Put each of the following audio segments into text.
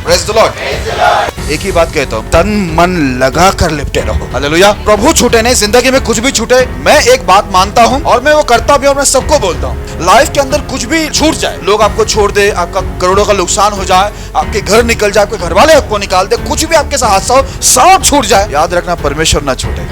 Praise the Lord. एक ही बात कहता हूँ, तन मन लगा कर लिपटे रहो। हालेलुया। प्रभु छूटे नहीं, जिंदगी में कुछ भी छूटे, मैं एक बात मानता हूँ और मैं वो करता भी और मैं सबको बोलता हूँ, लाइफ के अंदर कुछ भी छूट जाए, लोग आपको छोड़ दे, आपका करोड़ों का नुकसान हो जाए, आपके घर निकल जाए, आपके घर वाले आपको निकाल दे, कुछ भी आपके साथ हादसा हो, सब छूट जाए, याद रखना परमेश्वर ना छूटे।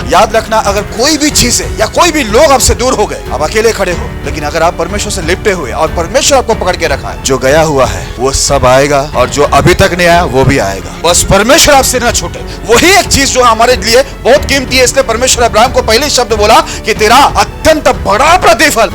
याद रखना, अगर कोई भी चीज है या कोई भी लोग आपसे दूर हो गए, आप अकेले खड़े हो, लेकिन अगर आप परमेश्वर से लिपटे हुए और परमेश्वर आपको पकड़ के रखा है, जो गया हुआ है वो सब आएगा और जो अभी तक नहीं आया वो भी आएगा। बस परमेश्वर आपसे ना छूटे, वही एक चीज जो हमारे लिए बहुत कीमती है। इसलिए परमेश्वर अब्राहम को पहले शब्द बोला कि तेरा अत्यंत बड़ा प्रतिफल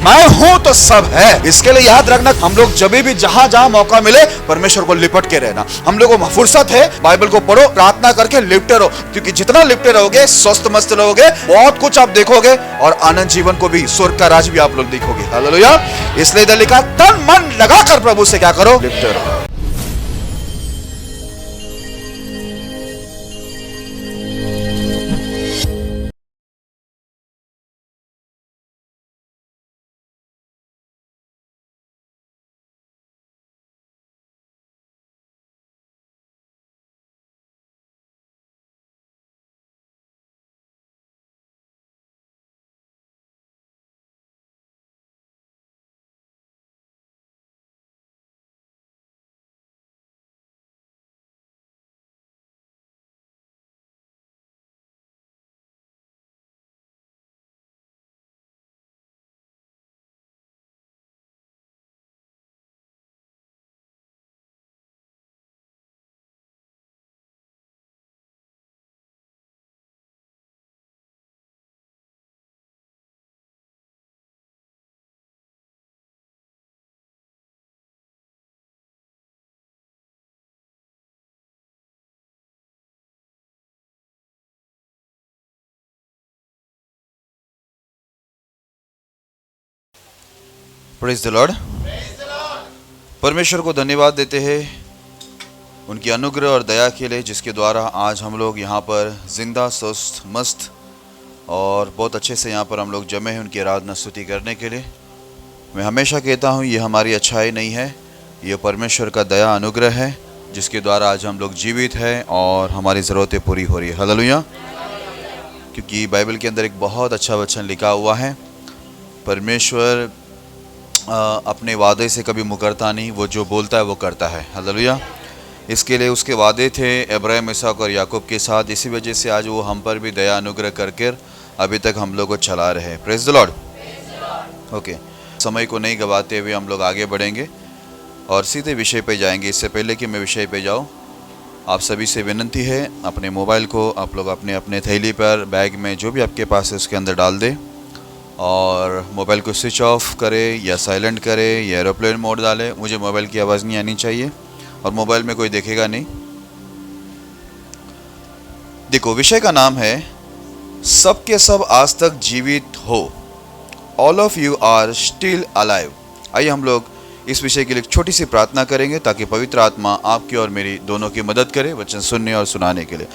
मैं हूं तो सब है। इसके लिए याद रखना, हम लोग जब भी जहां जहां मौका मिले परमेश्वर को लिपट के रहना। हम लोगों को फुर्सत है, बाइबल को पढ़ो, प्रार्थना करके लिपटे रहो, क्योंकि जितना लिपटे रहोगे स्वस्थ मस्त रहोगे, बहुत कुछ आप देखोगे और आनंद जीवन को भी, स्वर्ग का राज भी आप लोग देखोगे। हालेलुया। इसलिए इधर लिखा, तन मन लगाकर प्रभु से क्या करो, लिपटे रहो। Praise the Lord. परमेश्वर को धन्यवाद देते हैं उनकी अनुग्रह और दया के लिए, जिसके द्वारा आज हम लोग यहाँ पर जिंदा, स्वस्थ, मस्त और बहुत अच्छे से यहाँ पर हम लोग जमे हैं उनकी आराधना स्तुति करने के लिए। मैं हमेशा कहता हूँ, ये हमारी अच्छाई नहीं है, ये परमेश्वर का दया अनुग्रह है, जिसके द्वारा आज हम लोग जीवित हैं और हमारी ज़रूरतें पूरी हो रही है। हालेलुया। क्योंकि बाइबल के अंदर एक बहुत अच्छा वचन लिखा हुआ है, परमेश्वर अपने वादे से कभी मुकरता नहीं, वो जो बोलता है वो करता है। हालेलुया। इसके लिए उसके वादे थे अब्राहम, इसहाक और याकूब के साथ, इसी वजह से आज वो हम पर भी दया अनुग्रह करके अभी तक हम लोग को चला रहे हैं। Praise the Lord. ओके, समय को नहीं गवाते हुए हम लोग आगे बढ़ेंगे और सीधे विषय पे जाएंगे। इससे पहले कि मैं विषय पे जाऊँ, आप सभी से विनंती है, अपने मोबाइल को आप लोग अपने अपने थैली पर, बैग में, जो भी आपके पास है उसके अंदर डाल दें और मोबाइल को स्विच ऑफ करें या साइलेंट करें या एरोप्लेन मोड डालें। मुझे मोबाइल की आवाज़ नहीं आनी चाहिए और मोबाइल में कोई देखेगा नहीं। देखो, विषय का नाम है सब के सब आज तक जीवित हो, all of you are still alive. आइए हम लोग इस विषय के लिए छोटी सी प्रार्थना करेंगे ताकि पवित्र आत्मा आपकी और मेरी दोनों की मदद करे वचन सुनने और सुनाने के लिए।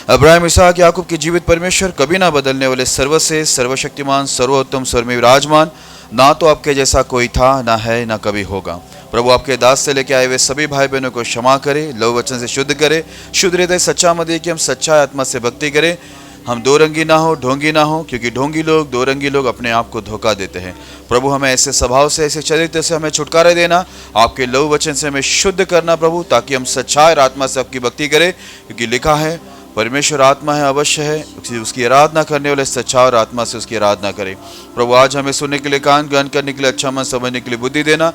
अब्राहम, इसहाक, याकूब के जीवित परमेश्वर, कभी ना बदलने वाले, सर्वश्रेष्ठ, सर्वशक्तिमान, सर्वोत्तम, सर्वमेव विराजमान, ना तो आपके जैसा कोई था, ना है, ना कभी होगा। प्रभु आपके दास से लेके आए हुए सभी भाई बहनों को क्षमा करे, लव वचन से शुद्ध करे, शुद्ध हृदय सच्चा मन दे कि हम सच्चा आत्मा से भक्ति करें, हम दो रंगी ना हो, ढोंगी ना हो, क्योंकि ढोंगी लोग, दो रंगी लोग अपने आप को धोखा देते हैं। प्रभु हमें ऐसे स्वभाव से, ऐसे चरित्र से हमें छुटकारा देना, आपके लव वचन से हमें शुद्ध करना प्रभु, ताकि हम सच्चाई और आत्मा से आपकी भक्ति करें, क्योंकि लिखा है परमेश्वर आत्मा है, अवश्य है उसकी आराधना करने वाले सच्चा और आत्मा से उसकी आराधना करें। प्रभु आज हमें सुनने के लिए, कान ग्रहण करने के लिए, अच्छा मन समझने के लिए बुद्धि देना।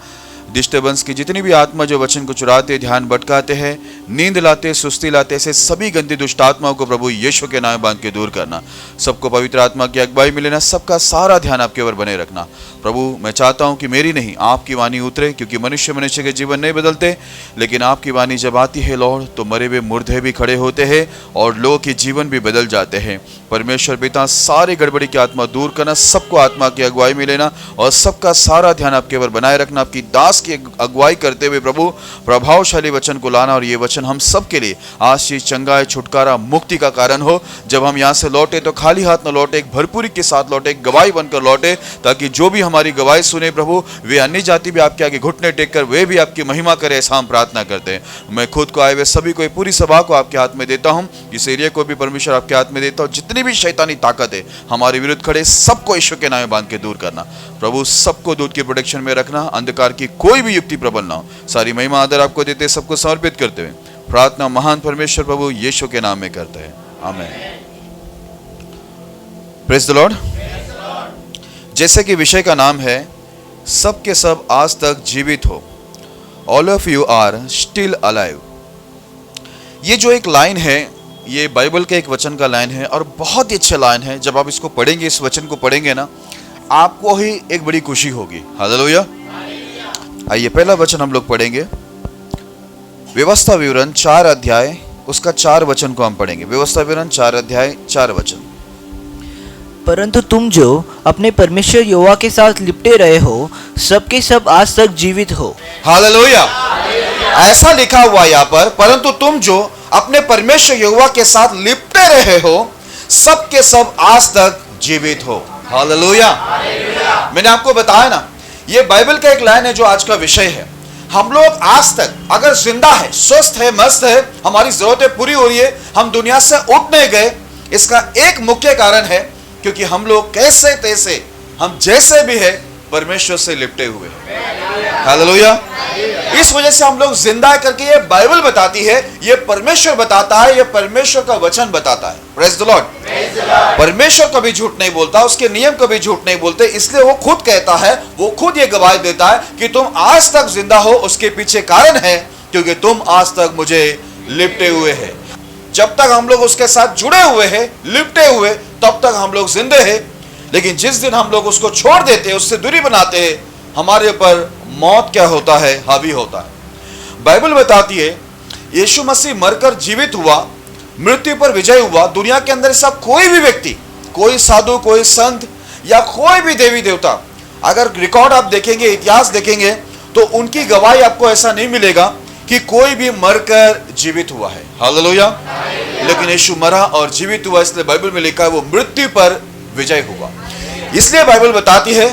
डिस्टर्बेंस की जितनी भी आत्मा जो वचन को चुराते, ध्यान भटकाते हैं, नींद लाते, सुस्ती लाते, ऐसे सभी गंदी दुष्ट आत्माओं को प्रभु यीशु के नाम बांध के दूर करना। सबको पवित्र आत्मा की अगुवाई में लेना, सबका सारा ध्यान आपके ऊपर बने रखना। प्रभु मैं चाहता हूं कि मेरी नहीं आपकी वाणी उतरे, क्योंकि मनुष्य के जीवन नहीं बदलते, लेकिन आपकी वाणी जब आती है लॉर्ड, तो मरे हुए मुर्दे भी खड़े होते हैं और लोगों के जीवन भी बदल जाते हैं। परमेश्वर पिता, सारी गड़बड़ी की आत्मा दूर करना, सबको आत्मा की अगुवाई में लेना और सबका सारा ध्यान आपके ऊपर बनाए रखना। आपकी दास की अगुवाई करते हुए प्रभु प्रभावशाली वचन को लाना, और ये वचन हम सब के लिए आशीष, चंगाई, छुटकारा, मुक्ति का कारण हो। जब हम यहाँ से लौटे तो खाली हाथ न लौटे, एक भरपूरी के साथ लौटे, एक गवाही बनकर लौटे, ताकि जो भी हमारी गवाही सुने प्रभु, वे अन्य जाति भी आपके आगे घुटने टेक कर वे भी आपकी महिमा करे, ऐसा हम प्रार्थना करते हैं। मैं खुद को आए हुए सभी को, पूरी सभा को आपके हाथ में देता हूँ, इस एरिया को भी परमेश्वर आपके हाथ में देता हूँ। जितनी भी शैतानी ताकत है हमारे विरुद्ध खड़े, सबको ईश्वर के नाम में बांध के दूर करना प्रभु, सबको दूध की प्रोटेक्शन में रखना, अंधकार की कोई भी युक्ति प्रबल ना हो। सारी महिमा आदर आपको देते, सबको समर्पित करते हुए प्रार्थना महान परमेश्वर प्रभु यीशु के नाम में करते हैं, आमीन। Praise the Lord. जैसे कि विषय का नाम है सब के सब आज तक जीवित हो, all of you are still alive. ये जो एक लाइन है, ये बाइबल के एक वचन का लाइन है और बहुत ही अच्छा लाइन है। जब आप इसको पढ़ेंगे, इस वचन को पढ़ेंगे ना, आपको ही एक बड़ी खुशी होगी। हालेलुया। आइए पहला वचन हम लोग पढ़ेंगे, व्यवस्था विवरण 4 अध्याय उसका 4 वचन को हम पढ़ेंगे। व्यवस्था विवरण 4 अध्याय 4 वचन। परंतु तुम जो अपने परमेश्वर यहोवा के साथ लिपटे रहे हो, सबके सब आज तक जीवित हो। हालेलुया। ऐसा लिखा हुआ यहाँ पर, परंतु तुम जो अपने परमेश्वर यहोवा के साथ लिपटे रहे हो, सबके सब आज तक जीवित हो। हालेलुया। मैंने आपको बताया ना, ये बाइबल का एक लाइन है जो आज का विषय है। हम लोग आज तक अगर जिंदा है, स्वस्थ है, मस्त है, हमारी जरूरतें पूरी हो रही है, हम दुनिया से उठ नहीं गए, इसका एक मुख्य कारण है क्योंकि हम लोग कैसे तैसे, हम जैसे भी है, परमेश्वर से लिपटे हुए हैं। हालेलुया। इस वजह से हम लोग जिंदा है करके ये बाइबल बताती है, ये परमेश्वर बताता है, ये परमेश्वर का वचन बताता है। Praise the Lord. परमेश्वर कभी झूठ नहीं बोलता, उसके नियम कभी झूठ नहीं बोलते, इसलिए वो खुद कहता है, वो खुद ये गवाही देता है कि तुम आज तक जिंदा हो, उसके पीछे कारण है क्योंकि तुम आज तक मुझे लिपटे हुए हैं। जब तक हम लोग उसके साथ जुड़े हुए हैं, लिपटे हुए, तब तक हम लोग जिंदे हैं। लेकिन जिस दिन हम लोग उसको छोड़ देते हैं, उससे दूरी बनाते हैं, हमारे ऊपर मौत क्या होता है, हावी होता है। बाइबल बताती है यीशु मसीह मरकर जीवित हुआ, मृत्यु पर विजय हुआ। दुनिया के अंदर ऐसा कोई भी व्यक्ति, कोई साधु, कोई संत या कोई भी देवी देवता, अगर रिकॉर्ड आप देखेंगे, इतिहास देखेंगे, तो उनकी गवाही आपको ऐसा नहीं मिलेगा कि कोई भी मरकर जीवित हुआ है। हालेलुया। लेकिन यीशु मरा और जीवित हुआ, इसलिए बाइबल में लिखा है वो मृत्यु पर विजय हुआ। इसलिए बाइबल बताती है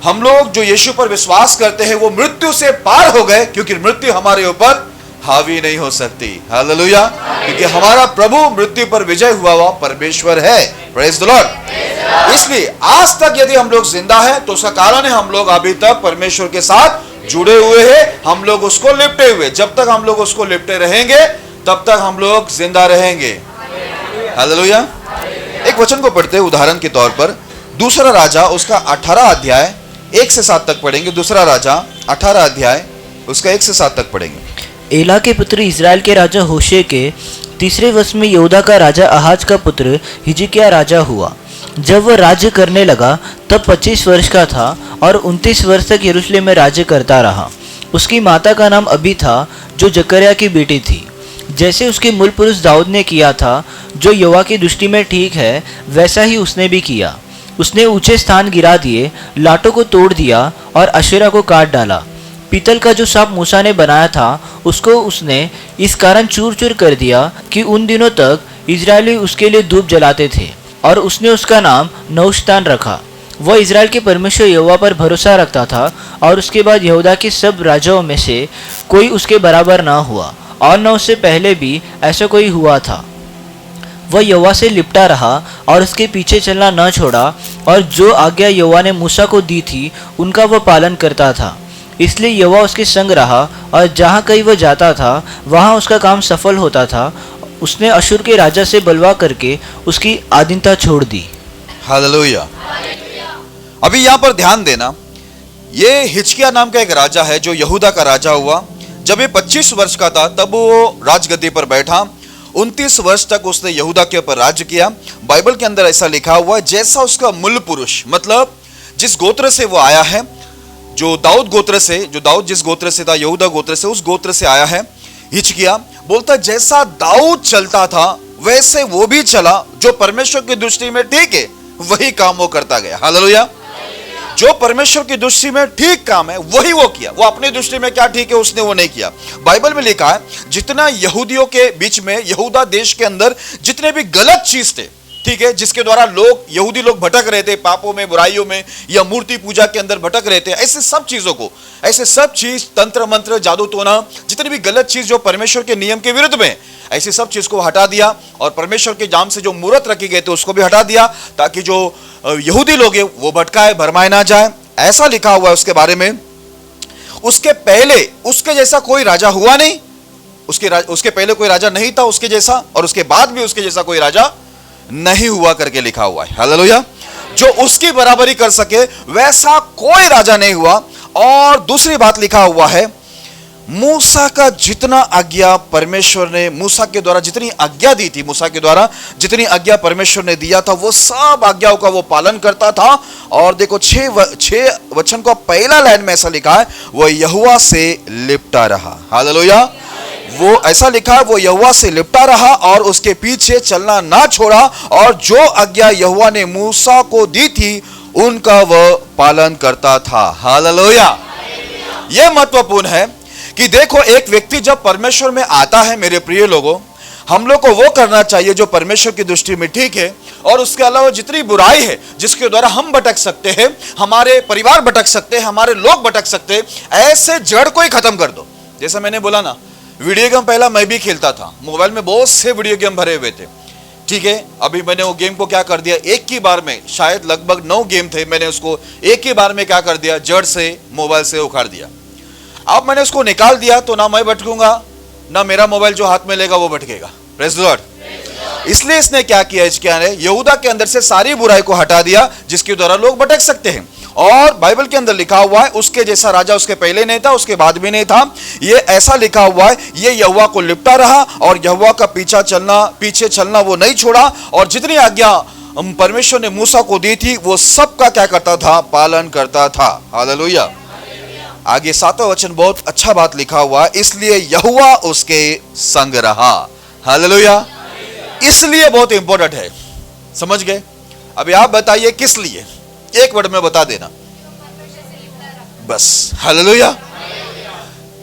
हम लोग जो यीशु पर विश्वास करते हैं वो मृत्यु से पार हो गए, क्योंकि मृत्यु हमारे ऊपर हावी नहीं हो सकती। हालेलुया। क्योंकि हमारा प्रभु मृत्यु पर विजय हुआ परमेश्वर है। Praise the Lord. इसलिए आज तक यदि हम लोग जिंदा है तो उसका कारण है हम लोग अभी तक परमेश्वर के साथ जुड़े हुए हैं, हम लोग उसको लिपटे हुए। जब तक हम लोग उसको लिपटे रहेंगे तब तक हम लोग जिंदा रहेंगे। हालेलुया। एक वचन को पढ़ते हैं उदाहरण के तौर पर, दूसरा राजा उसका 18 अध्याय 1 से 7 तक पढ़ेंगे। दूसरा राजा 18 अध्याय उसका 1 से 7 तक पढ़ेंगे। एला के पुत्र इजराइल के राजा होशे के 3रे वर्ष में यहूदा का राजा आहाज का पुत्र हिजकिय्याह राजा हुआ। जब वह राज्य करने लगा तब 25 वर्ष का था और 29 वर्ष तक यरूशलेम में राज्य करता रहा। उसकी माता का नाम अबी था, जो जकर्याह की बेटी थी। जैसे उसके मूल पुरुष दाऊद ने किया था, जो यहोवा की दृष्टि में ठीक है, वैसा ही उसने भी किया। उसने ऊंचे स्थान गिरा दिए, लाटों को तोड़ दिया और अशेरा को काट डाला। पीतल का जो सांप मूसा ने बनाया था, उसको उसने इस कारण चूर चूर कर दिया कि उन दिनों तक इजरायली उसके लिए धूप जलाते थे, और उसने उसका नाम नहुश्तान रखा। वह इजराइल के परमेश्वर यहोवा पर भरोसा रखता था, और उसके बाद यहूदा के सब राजाओं में से कोई उसके बराबर न हुआ, और न उससे पहले भी ऐसा कोई हुआ था। वह यहोवा से लिपटा रहा और उसके पीछे चलना न छोड़ा, और जो आज्ञा यहोवा ने मूसा को दी थी उनका वह पालन करता था। इसलिए यहोवा उसके संग रहा, और जहाँ कहीं वह जाता था वहाँ उसका काम सफल होता था। उसने अशूर के राजा से बलवा करके उसकी आधीनता छोड़ दी। हालेलुया। अभी यहाँ पर ध्यान देना, ये हिजकिय्याह नाम का एक राजा है जो यहूदा का राजा हुआ। जब ये 25 वर्ष का था तब वो राजगद्दी पर बैठा। 29 वर्ष तक उसने यहूदा के ऊपर राज्य किया। बाइबल के अंदर ऐसा लिखा हुआ है, जैसा उसका मूल पुरुष, मतलब जिस गोत्र से वो आया है, जो दाऊद गोत्र से, जो दाऊद जिस गोत्र से था, यहूदा गोत्र से, उस गोत्र से आया है हिजकिय्याह। बोलता जैसा दाऊद चलता था वैसे वो भी चला, जो परमेश्वर की दृष्टि में ठीक है वही काम वो करता गया। हालेलुया। जो परमेश्वर की दृष्टि में ठीक काम है वही वो किया। वो अपनी दृष्टि में क्या ठीक है उसने वो नहीं किया। बाइबल में लिखा है जितना यहूदियों के बीच में, यहूदा देश के अंदर जितने भी गलत चीज थे, ठीक है, जिसके द्वारा लोग, यहूदी लोग भटक रहे थे पापों में, बुराइयों में, या मूर्ति पूजा के अंदर भटक रहे थे, ऐसे सब चीजों को, ऐसे सब चीज, तंत्र मंत्र, जादू टोना, जितनी भी गलत चीज जो परमेश्वर के नियम के विरुद्ध में, ऐसी सब चीज को हटा दिया। और परमेश्वर के नाम से जो मूर्त रखी गए थे उसको भी हटा दिया, ताकि जो यहूदी लोग हैं वो भटकाए भरमाए ना जाए। ऐसा लिखा हुआ है उसके बारे में। उसके पहले उसके जैसा कोई राजा हुआ नहीं, उसके पहले कोई राजा नहीं था उसके जैसा, और उसके बाद भी उसके जैसा कोई राजा नहीं हुआ करके लिखा हुआ है। हालेलुया। जो उसकी बराबरी कर सके वैसा कोई राजा नहीं हुआ। और दूसरी बात लिखा हुआ है, मूसा का जितना आज्ञा परमेश्वर ने मूसा के द्वारा जितनी आज्ञा दी थी, मूसा के द्वारा जितनी आज्ञा परमेश्वर ने दिया था, वो सब आज्ञाओं का वो पालन करता था। और देखो 6 वचन का पहला लाइन में ऐसा लिखा है, वो यहोवा से लिपटा रहा। हालेलुया। वो ऐसा लिखा है, वो यहोवा से लिपटा रहा और उसके पीछे चलना ना छोड़ा, और जो आज्ञा यहोवा ने मूसा को दी थी उनका वह पालन करता था। हालेलुया। यह महत्वपूर्ण है कि देखो, एक व्यक्ति जब परमेश्वर में आता है, मेरे प्रिय लोगों, हम लोग को वो करना चाहिए जो परमेश्वर की दृष्टि में ठीक है। और उसके अलावा जितनी बुराई है जिसके द्वारा हम भटक सकते हैं, हमारे परिवार भटक सकते हैं, हमारे लोग भटक सकते हैं, ऐसे जड़ को ही खत्म कर दो। जैसा मैंने बोला ना, वीडियो गेम पहला मैं भी खेलता था, मोबाइल में बहुत से वीडियो गेम भरे हुए थे, ठीक है। अभी मैंने वो गेम को क्या कर दिया, एक ही बार में, शायद लगभग 9 गेम थे, मैंने उसको एक ही बार में क्या कर दिया, जड़ से, मोबाइल से उखाड़ दिया। अब मैंने उसको निकाल दिया तो ना मैं भटकूंगा, ना मेरा मोबाइल जो हाथ में लेगा वो भटकेगा। Praise the Lord. इसलिए इसने क्या किया, हिजकिय्याह ने यहूदा के अंदर से सारी बुराई को हटा दिया जिसके द्वारा लोग भटक सकते हैं। और बाइबल के अंदर लिखा हुआ है, उसके जैसा राजा उसके पहले नहीं था, उसके बाद भी नहीं था। ये ऐसा लिखा हुआ है, ये यहोवा को लिपटा रहा और यहोवा का पीछे चलना वो नहीं छोड़ा। और जितनी आज्ञा परमेश्वर ने मूसा को दी थी वो सब का क्या करता था, पालन करता था। हालेलुया। आगे 7वां वचन बहुत अच्छा बात लिखा हुआ है, इसलिए यहोवा उसके संग रहा। हालेलुया। इसलिए बहुत इंपॉर्टेंट है, समझ गए। अभी आप बताइए किस लिए, एक वर्ड में बता देना बस। हालेलुया।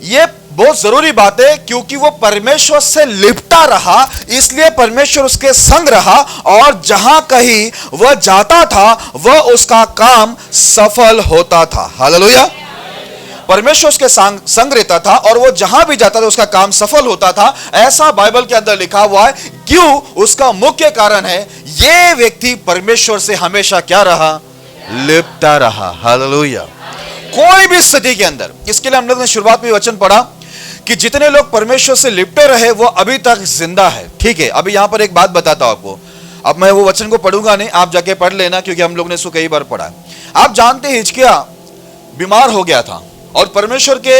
ये बहुत जरूरी बात है, क्योंकि वो परमेश्वर से लिपटा रहा, इसलिए परमेश्वर उसके संग रहा, और जहां कहीं वह जाता था वह उसका काम सफल होता था। हालेलुया। परमेश्वर उसके संग रहता था और वो जहां भी जाता था उसका काम सफल होता था। ऐसा बाइबल के अंदर लिखा हुआ है। क्यों? उसका मुख्य कारण है, ये व्यक्ति परमेश्वर से हमेशा क्या रहा, लिपटा रहा। हालेलुया। कोई भी स्थिति के अंदर, इसके लिए हम लोग ने शुरुआत में वचन पढ़ा कि जितने लोग परमेश्वर से लिपटे रहे वो अभी तक जिंदा है, ठीक है। अभी यहां पर एक बात बताता हूं आपको, अब मैं वो वचन को पढ़ूंगा नहीं, आप जाके पढ़ लेना, क्योंकि हम लोग ने इसको कई बार पढ़ा है। आप जानते हैं हिजकिय्याह बीमार हो गया था, और परमेश्वर के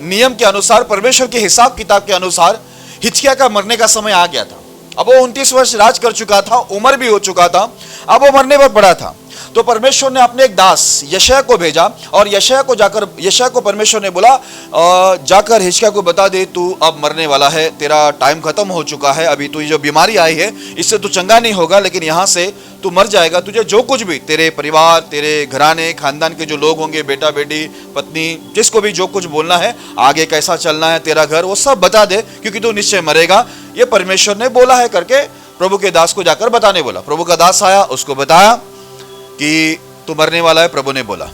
नियम के अनुसार, परमेश्वर के हिसाब किताब के अनुसार हिजकिय्याह का मरने का समय आ गया था। अब वो 29 वर्ष राज कर चुका था, उम्र भी हो चुका था, अब वो मरने पर पड़ा था। तो परमेश्वर ने अपने एक दास यशायाह को भेजा, और यशायाह को परमेश्वर ने बोला, जाकर हिजकिय्याह को बता दे, तू अब मरने वाला है, तेरा टाइम खत्म हो चुका है, अभी तू जो बीमारी आई है इससे तू चंगा नहीं होगा, लेकिन यहाँ से तू मर जाएगा। तुझे जो कुछ भी, तेरे परिवार, तेरे घराने खानदान के जो लोग होंगे, बेटा बेटी पत्नी, जिसको भी जो कुछ बोलना है, आगे कैसा चलना है, तेरा घर, वो सब बता दे, क्योंकि तू निश्चय मरेगा। ये परमेश्वर ने बोला है करके प्रभु के दास को जाकर बताने बोला। प्रभु का दास आया, उसको बताया कि तू मरने वाला है, प्रभु ने बोला।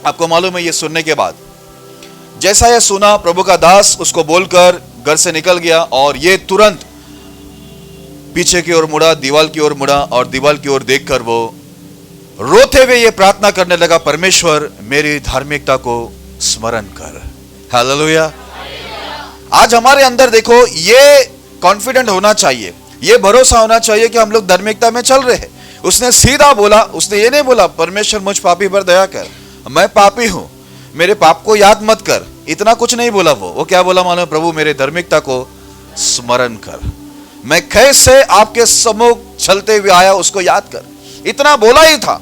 आपको मालूम है, ये सुनने के बाद जैसा ये सुना, प्रभु का दास उसको बोलकर घर से निकल गया, और ये तुरंत पीछे की ओर मुड़ा, दीवार की ओर मुड़ा, और दीवार की ओर देखकर वो रोते हुए ये प्रार्थना करने लगा, परमेश्वर मेरी धार्मिकता को स्मरण कर। हालेलुया। आज हमारे अंदर देखो ये कॉन्फिडेंट होना चाहिए, ये भरोसा होना चाहिए कि हम लोग धार्मिकता में चल रहे हैं। उसने सीधा बोला, उसने ये नहीं बोला परमेश्वर मुझ पापी पर दया कर, मैं पापी हूं, मेरे पाप को याद मत कर, इतना कुछ नहीं बोला। वो क्या बोला मानो, प्रभु मेरे धार्मिकता को स्मरण कर, मैं कैसे आपके सम्मुख चलते हुए आया उसको याद कर, इतना बोला ही था।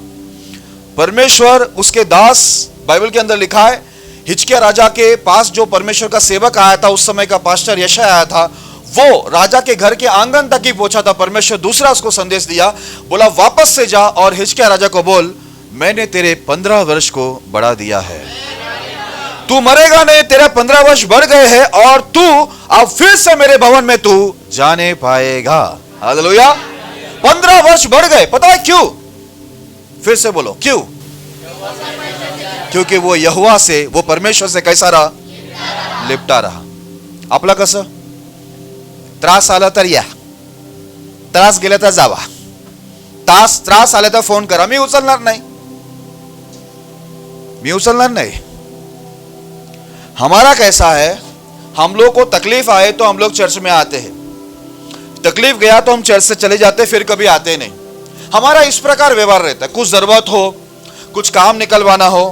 परमेश्वर उसके दास, बाइबल के अंदर लिखा है, हिजकिय्याह राजा के पास जो परमेश्वर का सेवक आया था, उस समय का पास्टर यशायाह आया था, वो राजा के घर के आंगन तक ही पहुंचा था। परमेश्वर दूसरा उसको संदेश दिया, बोला वापस से जा और हिजकिय्याह राजा को बोल, मैंने तेरे 15 वर्ष को बढ़ा दिया है। तू मरेगा नहीं, तेरे 15 वर्ष बढ़ गए हैं और तू अब फिर से मेरे भवन में तू जाने पाएगा। हालेलुया। 15 वर्ष बढ़ गए। पता है क्यों? फिर से बोलो क्यों? क्योंकि वो यहोवा से, वो परमेश्वर से कैसा रहा? लिपटा रहा। आपला कसं? त्रास आला तर या, त्रास गेला तर जावा, त्रास आला तर फोन करा, मी उचलणार नहीं। हमारा कैसा है, हम लोग को तकलीफ आए तो हम लोग चर्च में आते हैं, तकलीफ गया तो हम चर्च से चले जाते, फिर कभी आते नहीं। हमारा इस प्रकार व्यवहार रहता है। कुछ जरूरत हो, कुछ काम निकलवाना हो,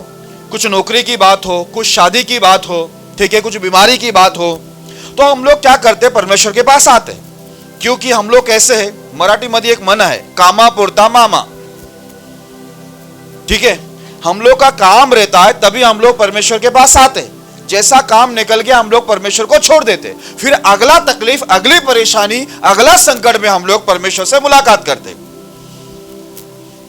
कुछ नौकरी की बात हो, कुछ शादी की बात हो, ठीक है, कुछ बीमारी की बात हो, तो हम लोग क्या करते? परमेश्वर के पास आते। क्योंकि हम लोग कैसे हैं, मराठी मध्ये एक मन है, कामा पुरता मामा। ठीक है, हम लोग का काम रहता है तभी हम लोग परमेश्वर के पास आते। जैसा काम निकल गया हम लोग परमेश्वर को छोड़ देते, फिर अगला तकलीफ, अगली परेशानी, अगला संकट में हम लोग परमेश्वर से मुलाकात करते।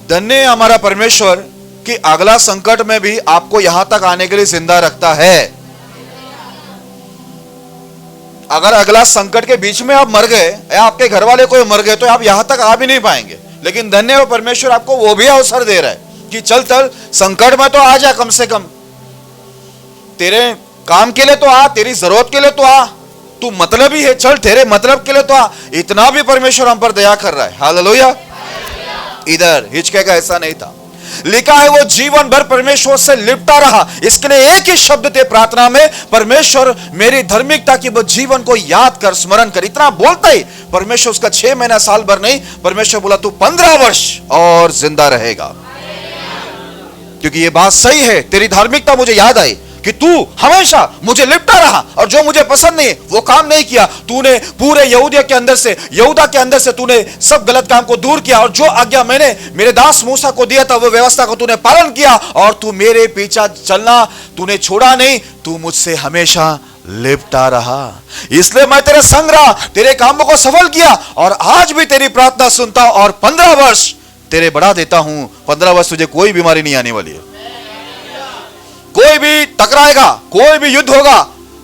धन्य हमारा परमेश्वर कि अगला संकट में भी आपको यहां तक आने के लिए जिंदा रखता है। अगर अगला संकट के बीच में आप मर गए या आपके घर वाले कोई मर गए तो आप यहां तक आ भी नहीं पाएंगे, लेकिन धन्य हो परमेश्वर आपको वो भी अवसर दे रहा है कि चल संकट में तो आ जा, कम से कम तेरे काम के लिए तो आ, तेरी जरूरत के लिए तो आ, तू मतलबी है, चल तेरे मतलब के लिए तो आ। इतना भी परमेश्वर हम पर दया कर रहा है। हालेलुया। इधर हिचके का ऐसा नहीं था। लिखा है वो जीवन भर परमेश्वर से लिपटा रहा। इसके लिए एक ही शब्द थे प्रार्थना में, परमेश्वर मेरी धार्मिकता की वो जीवन को याद कर, स्मरण कर। इतना बोलता ही परमेश्वर उसका 6 महीना, साल भर नहीं, परमेश्वर बोला तू 15 वर्ष और जिंदा रहेगा। क्योंकि ये बात सही है, तेरी धार्मिकता मुझे याद आई कि तू हमेशा मुझे लिपटा रहा और जो मुझे पसंद नहीं वो काम नहीं किया। तूने पूरे यहूदा के अंदर से तूने सब गलत काम को दूर किया और जो आज्ञा मैंने मेरे दास मूसा को दिया था वो व्यवस्था को तूने पालन किया और तू मेरे पीछे चलना तूने छोड़ा नहीं, तू मुझसे हमेशा लिपटा रहा। इसलिए मैं तेरे संग रहा, तेरे कामों को सफल किया और आज भी तेरी प्रार्थना सुनता और 15 वर्ष तेरे बढ़ा देता हूं। 15 वर्ष तुझे कोई बीमारी नहीं आने वाली है, कोई भी टकराएगा, कोई भी युद्ध होगा।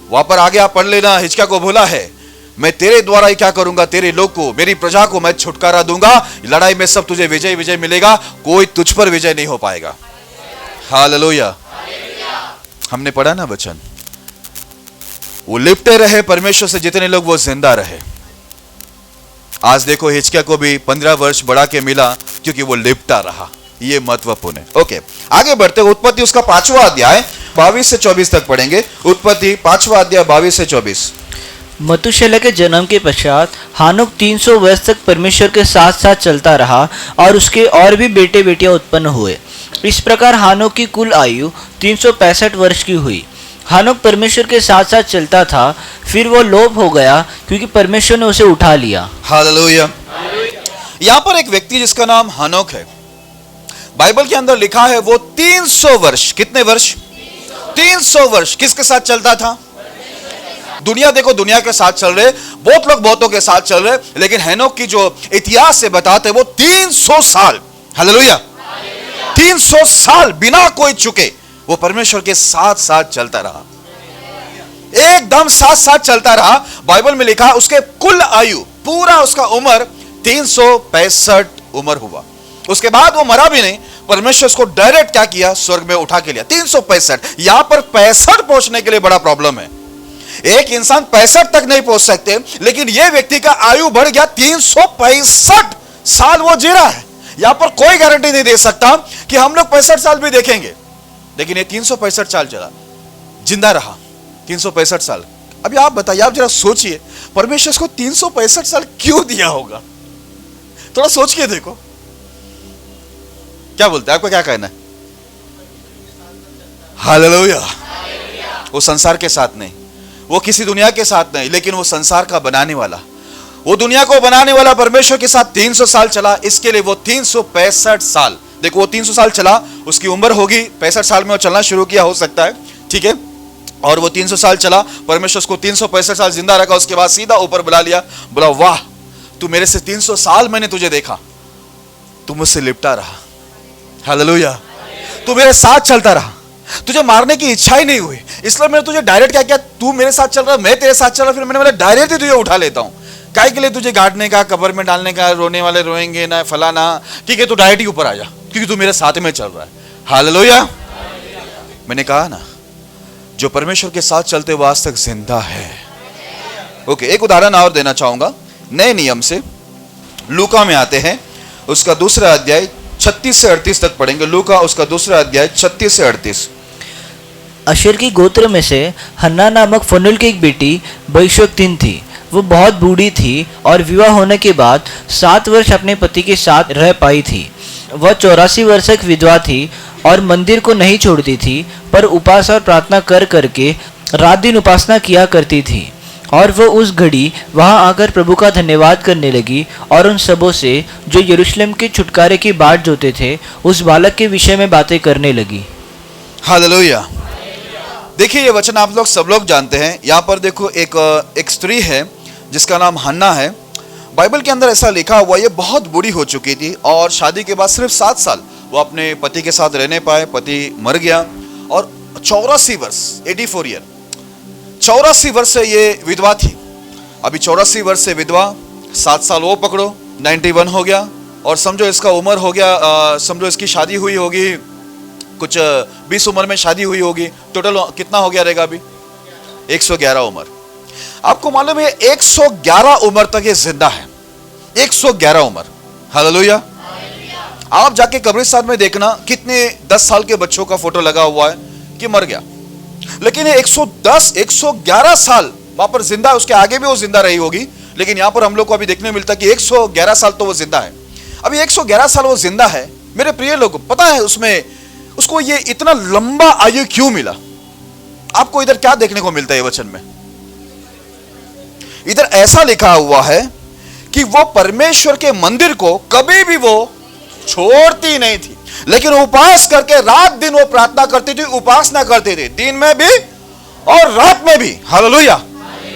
वहां पर आगे आप पढ़ लेना, हिजकिय्याह को बोला है मैं तेरे द्वारा ही क्या करूंगा, तेरे लोग को, मेरी प्रजा को मैं छुटकारा दूंगा। लड़ाई में सब तुझे विजय मिलेगा, कोई तुझ पर विजय नहीं हो पाएगा। हालेलुया। हमने पढ़ा ना वचन, वो लिपटे रहे परमेश्वर से, जितने लोग वो जिंदा रहे। आज देखो हिजकिय्याह को भी 15 वर्ष बढ़ा के मिला क्योंकि वो लिपटा रहा। ये महत्वपूर्ण है। ओके, आगे बढ़ते। उत्पत्ति उसका 5वां अध्याय 22 से 24 तक पढ़ेंगे। उत्पत्ति 5वां अध्याय 22 से 24। मतुशेलह के जन्म के पश्चात हानुक 300 वर्ष तक परमेश्वर के साथ साथ चलता रहा और उसके और भी बेटे बेटियां उत्पन्न हुए। इस प्रकार हानुक की कुल आयु 365 वर्ष की हुई। हानुक परमेश्वर के साथ साथ चलता था, फिर वो लोप हो गया क्योंकि परमेश्वर ने उसे उठा लिया। हालेलुया। यहां पर एक व्यक्ति जिसका नाम हानुक है, बाइबल के अंदर लिखा है वो 300 वर्ष, कितने वर्ष? 300 वर्ष किसके साथ चलता था? दुनिया देखो, दुनिया के साथ चल रहे, बहुत लोग बहुतों के साथ चल रहे, लेकिन हेनोक की जो इतिहास से बताते वो 300 साल, हालेलुया, 300 साल बिना कोई चुके वो परमेश्वर के साथ साथ चलता रहा, एकदम साथ साथ चलता रहा। बाइबल में लिखा उसके कुल आयु, पूरा उसका उम्र 365 उम्र हुआ। उसके बाद वो मरा भी नहीं, परमेश्वर उसको डायरेक्ट क्या किया, स्वर्ग में उठा के लिया। 365। यहां पर 65 पहुंचने के लिए बड़ा प्रॉब्लम है। एक इंसान 65 तक नहीं पहुंच सकते, लेकिन यह व्यक्ति का आयु बढ़ गया, 365 साल वो जी रहा है। यहां पर कोई गारंटी नहीं दे सकता कि हम लोग 65 साल भी देखेंगे, लेकिन ये 365 साल चला, जिंदा रहा 365 साल। अभी आप बताइए, आप जरा सोचिए, परमेश्वर को 365 साल क्यों दिया होगा? थोड़ा सोच के देखो, क्या बोलते हैं, आपको क्या कहना है? हालेलुया। वो संसार के साथ नहीं, वो किसी दुनिया के साथ नहीं, लेकिन वो संसार का बनाने वाला, वो दुनिया को बनाने वाला परमेश्वर के साथ 300 साल चला। इसके लिए वो 365 साल, देखो वो 300 साल चला, उसकी उम्र होगी 65 साल में वो चलना शुरू किया, हो सकता है, ठीक है। और वो 300 साल चला, परमेश्वर उसको 365 साल जिंदा रखा, उसके बाद सीधा ऊपर बुला लिया, बोला वाह तू मेरे से 300 साल मैंने तुझे देखा, तू मुझसे लिपटा रहा। हालेलुया। तू मेरे साथ चलता रहा, तुझे मारने की इच्छा ही नहीं हुई, इसलिए मैंने तुझे डायरेक्ट क्या किया, तू मेरे साथ चल रहा, मैं तेरे साथ चल रहा, फिर मैंने बोला डायरेक्ट ही तुझे उठा लेता हूं। काय के लिए तुझे गाड़ने का, कब्र में डालने का, रोने वाले रोएंगे ना, फलाना, ठीक है तू डायरेक्ट ही ऊपर आ जा, क्योंकि तू मेरे साथ में चल रहा है। हालेलुया। मैंने कहा ना, जो परमेश्वर के साथ चलते वो आज तक जिंदा है। ओके, एक उदाहरण और देना चाहूंगा नए नियम से। लूका में आते हैं, उसका दूसरा अध्याय 36 से 38 तक पढ़ेंगे। लूका उसका दूसरा अध्याय 36 से 38। अशेर की गोत्र में से हन्ना नामक फनुएल की एक बेटी भविष्यवक्तिन थी। वो बहुत बूढ़ी थी और विवाह होने के बाद 7 वर्ष अपने पति के साथ रह पाई थी। वह 84 वर्ष तक विधवा थी और मंदिर को नहीं छोड़ती थी, पर उपास और प्रार्थना कर करके रात दिन उपासना किया करती थी। और वह उस घड़ी वहां आकर प्रभु का धन्यवाद करने लगी और उन सबों से जो यरूशलेम के छुटकारे की बाट जोते थे उस बालक के विषय में बातें करने लगी। हालेलुया। देखिए ये वचन आप लोग सब लोग जानते हैं। यहाँ पर देखो एक स्त्री है जिसका नाम हन्ना है। बाइबल के अंदर ऐसा लिखा हुआ, ये बहुत बूढ़ी हो चुकी थी और शादी के बाद सिर्फ 7 साल वो अपने पति के साथ रहने पाए। पति मर गया और 84 वर्ष 84 ईयर 84 वर्ष से ये विधवा थी। अभी 84 वर्ष से विधवा, 7 साल वो पकड़ो, 91 हो गया और समझो इसका उम्र हो गया, समझो इसकी शादी हुई होगी कुछ 20 उम्र में शादी हुई होगी। टोटल कितना हो गया रहेगा अभी? 111 उम्र। आपको मालूम है 111 उम्र तक ये जिंदा है। 111 उम्र। हालेलुया। आप जाके कब्रिस्तान में देखना कितने 10 साल के बच्चों का फोटो लगा हुआ है कि मर गया, लेकिन ये 111 साल वहां पर जिंदा है। उसके आगे भी वो जिंदा रही होगी, लेकिन यहां पर हम लोग को अभी देखने मिलता है कि 111 साल तो वो जिंदा है। अभी 111 साल वो जिंदा है। मेरे प्रिय लोग, पता है उसको ये इतना लंबा आयु क्यों मिला? आपको इधर क्या देखने को मिलता है वचन में? इधर ऐसा लिखा हुआ है कि वो परमेश्वर के मंदिर को कभी भी वो छोड़ती नहीं थी, लेकिन उपवास करके रात दिन वो प्रार्थना करती थी, उपासना करती थी, दिन में भी और रात में भी। हालेलुया।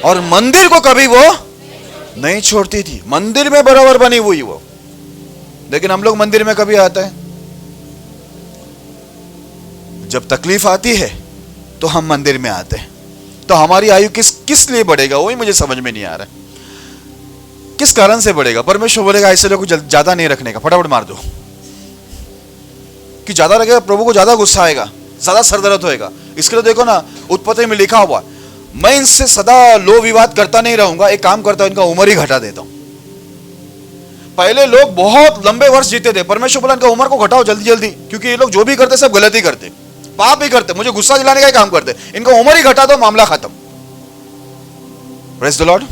और मंदिर को कभी वो नहीं छोड़ती थी, मंदिर में बराबर बनी हुई वो। लेकिन हम लोग मंदिर में कभी आते हैं जब तकलीफ आती है तो हम मंदिर में आते हैं, तो हमारी आयु किस लिए बढ़ेगा वही मुझे समझ में नहीं आ रहा है। किस कारण से बढ़ेगा? परमेश्वर बोलेगा ऐसे लोग ज्यादा नहीं रखने का, फटाफट मार दो, कि ज्यादा रखेगा प्रभु को ज्यादा गुस्सा आएगा, ज्यादा सरदर्द होएगा। इसके लिए देखो ना, उत्पत्ति में लिखा हुआ, मैं इनसे सदा लो विवाद करता नहीं रहूंगा, एक काम करता हूं, इनका उम्र ही घटा देता हूं। पहले लोग बहुत लंबे वर्ष जीते थे, परमेश्वर बोला इनका उम्र को घटाओ जल्दी जल्दी, क्योंकि ये लोग जो भी करते सब गलत ही करते, पाप ही करते, मुझे गुस्सा दिलाने का ही काम करते, इनका उम्र ही घटा दो, मामला खत्म। Praise the Lord.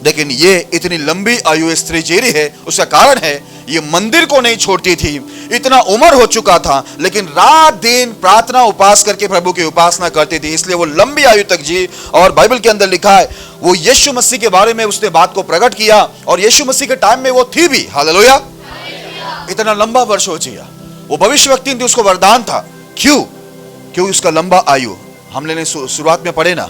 लेकिन ये इतनी लंबी आयु स्त्री जी रही है, उसका कारण है ये मंदिर को नहीं छोड़ती थी। इतना उम्र हो चुका था, लेकिन रात दिन प्रार्थना उपास करके प्रभु की उपासना करती थी, इसलिए वो लंबी आयु तक जी। और बाइबल के अंदर लिखा है वो यीशु मसीह के बारे में उसने बात को प्रकट किया, और यीशु मसीह के टाइम में वो थी भी। हालेलुया। इतना लंबा वर्ष हो जिया। वो भविष्यवक्ता थी, उसको वरदान था। क्यों? उसका लंबा आयु। हमने शुरुआत में पढ़े ना,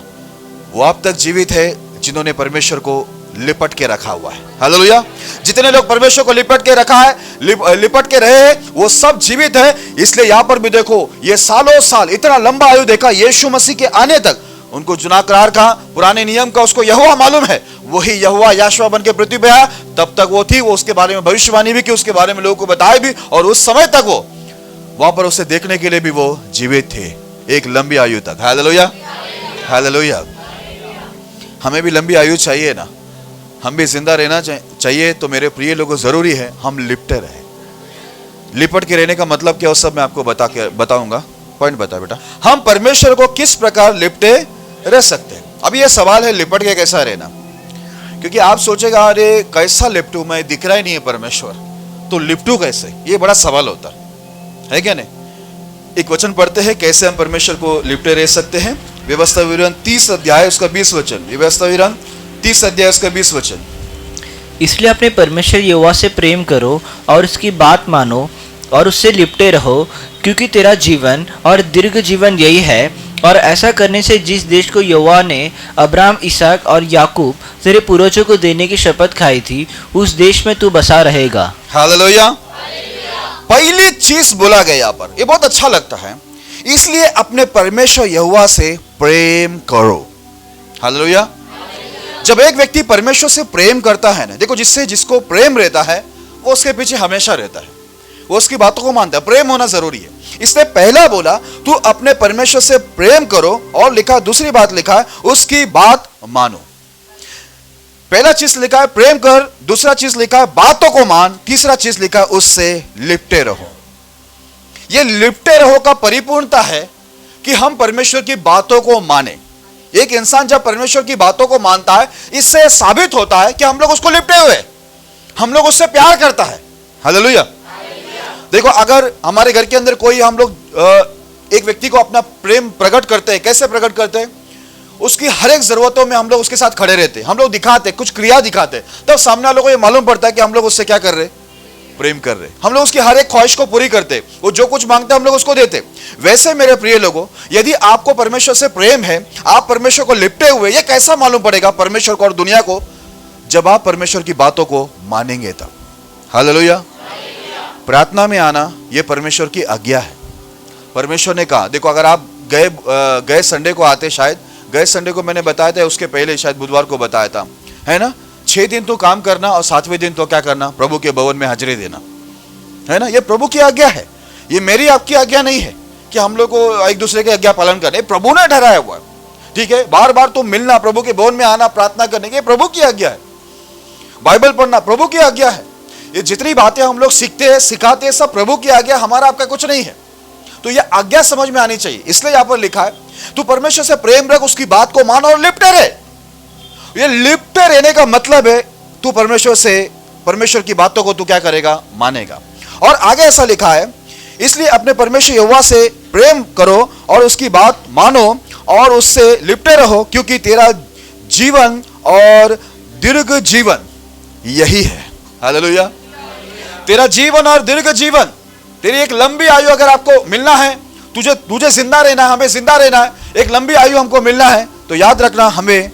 वो अब तक जीवित है जिन्होंने परमेश्वर को लिपट के रखा हुआ है। हालेलुया। जितने लोग परमेश्वर को लिपट के रखा है, लिपट के रहे, वो सब जीवित है। इसलिए यहां पर भी देखो, ये सालों साल इतना लंबा आयु देखा यीशु मसीह के आने तक। उनको जुना करार का, पुराने नियम का उसको यहोवा मालूम है, वही यहोवा याशुआ बन के पृथ्वी पे आया, तब तक वो थी। वो उसके बारे में भविष्यवाणी भी की, उसके बारे में लोगों को बताया भी, और उस समय तक वो वहां पर उसे देखने के लिए भी वो जीवित थे, एक लंबी आयु तक। हालेलुया। हालेलुया। हमें भी लंबी आयु चाहिए ना, हम भी जिंदा रहना चाहिए। तो मेरे प्रिय लोगों, जरूरी है हम लिपटे रहे। लिपट के रहने का मतलब क्या, उस सब मैं आपको बताऊंगा। पॉइंट बता बेटा, हम परमेश्वर को किस प्रकार लिपटे रह सकते हैं। अब ये सवाल है लिपट के कैसा रहना, क्योंकि आप सोचेगा अरे कैसा लिपटू, मैं दिख रहा ही नहीं है परमेश्वर, तो लिपटू कैसे? ये बड़ा सवाल होता है क्या नहीं? एक वचन पढ़ते हैं कैसे हम परमेश्वर को लिपटे रह सकते हैं। व्यवस्था विवरण 30 अध्याय उसका 20 वचन। व्यवस्था विवरण 30 अध्याय उसका 20 वचन। इसलिए अपने परमेश्वर यहोवा से प्रेम करो और उसकी बात मानो और उससे लिपटे रहो, क्योंकि तेरा जीवन और दीर्घ जीवन यही है। और ऐसा करने से जिस देश को यहोवा ने अब्राहम, इसहाक और याकूब तेरे पूर्वजों को देने की शपथ खाई थी, उस देश में तू बसा रहेगा। हालेलुया। पहली चीज बोला गया यहाँ पर, ये बहुत अच्छा लगता है, इसलिए अपने परमेश्वर यहोवा से प्रेम करो। हालेलुया। जब एक व्यक्ति परमेश्वर से प्रेम करता है ना, देखो जिससे जिसको प्रेम रहता है वो उसके पीछे हमेशा रहता है, वो उसकी बातों को मानता है। प्रेम होना जरूरी है। इसलिए पहला बोला तू अपने परमेश्वर से प्रेम करो, और लिखा दूसरी बात लिखा है उसकी बात मानो। पहला चीज लिखा है प्रेम कर, दूसरा चीज लिखा है बातों को मान, तीसरा चीज लिखा है उससे लिपटे रहो। ये लिपटे रहो का परिपूर्णता है कि हम परमेश्वर की बातों को माने। एक इंसान जब परमेश्वर की बातों को मानता है, इससे साबित होता है कि हम लोग उसको लिपटे हुए, हम लोग उससे प्यार करता है। हालेलुया। देखो अगर हमारे घर के अंदर कोई, हम लोग एक व्यक्ति को अपना प्रेम प्रकट करते हैं, कैसे प्रकट करते हैं? उसकी हर एक जरूरतों में हम लोग उसके साथ खड़े रहते हैं, हम लोग दिखाते, कुछ क्रिया दिखाते, तब सामने वालों को ये मालूम पड़ता है कि हम लोग उससे क्या कर रहे, प्रेम कर रहे। हम लोग उसकी हर एक ख्वाहिश को पूरी करते, वो जो कुछ मांगते हम लोग उसको देते। वैसे मेरे प्रिय लोगों, यदि आपको परमेश्वर से प्रेम है, आप परमेश्वर को लिपटे हुए, ये कैसा मालूम पड़ेगा परमेश्वर को और दुनिया को? जब आप परमेश्वर की बातों को मानेंगे तब। हालेलुया। प्रार्थना में आना यह परमेश्वर की आज्ञा है। परमेश्वर ने कहा, देखो अगर आप गए संडे को आते, शायद गए संडे को मैंने बताया था, उसके पहले शायद बुधवार को बताया था, है ना? 6 दिन तो काम करना और 7वें दिन तो क्या करना? प्रभु के भवन में हाजिरी देना, है ना? ये प्रभु की आज्ञा है, ये मेरी आपकी आज्ञा नहीं है कि हम लोग को एक दूसरे की आज्ञा पालन करने, प्रभु ने ठहराया हुआ है। ठीक है, बार बार तो मिलना, प्रभु के भवन में आना, प्रार्थना करने की प्रभु की आज्ञा है। बाइबल पढ़ना प्रभु की आज्ञा है। ये जितनी बातें हम लोग सीखते हैं, सिखाते हैं, सब प्रभु की आज्ञा, हमारा आपका कुछ नहीं है। तो ये आज्ञा समझ में आनी चाहिए। इसलिए यहां पर लिखा है तू परमेश्वर से प्रेम रख, उसकी बात को मान और लिपटे रहे। ये लिपटे रहने का मतलब है तू परमेश्वर से, परमेश्वर की बातों को तू क्या करेगा? मानेगा। और आगे ऐसा लिखा है, इसलिए अपने परमेश्वर यहोवा से प्रेम करो और उसकी बात मानो और उससे लिपटे रहो, क्योंकि तेरा जीवन और दीर्घ जीवन यही है। हालेलुया। तेरा जीवन और दीर्घ जीवन, तेरी एक लंबी आयु अगर आपको मिलना है, तुझे जिंदा रहना है, हमें जिंदा रहना है, एक लंबी आयु हमको मिलना है, तो याद रखना हमें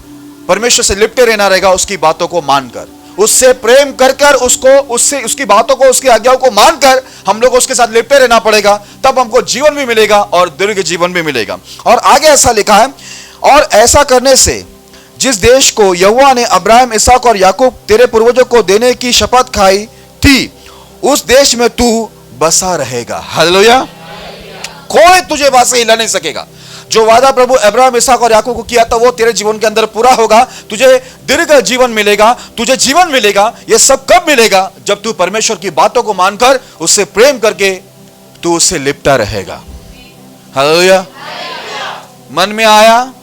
परमेश्वर से लिपटे रहना रहेगा, उसकी बातों को मानकर, उससे प्रेम कर कर, उससे उसकी बातों को, उसकी आज्ञाओं को मानकर हम लोग उसके साथ लिपटे रहना पड़ेगा। तब हमको जीवन भी मिलेगा और दीर्घ जीवन भी मिलेगा। और आगे ऐसा लिखा है, और ऐसा करने से जिस देश को यहोवा ने अब्राहम, इसहाक और याकूब तेरे पूर्वजों को देने की शपथ खाई थी, उस देश में तू बसा रहेगा। हालेलुया। कोई तुझे वहां से हिला नहीं सकेगा। जो वादा प्रभु अब्राहम, इसहाक और याकूब को किया था वो तेरे जीवन के अंदर पूरा होगा। तुझे दीर्घ जीवन मिलेगा, तुझे जीवन मिलेगा। ये सब कब मिलेगा? जब तू परमेश्वर की बातों को मानकर, उससे प्रेम करके तू उससे लिपटा रहेगा। हालेलुया। मन में आया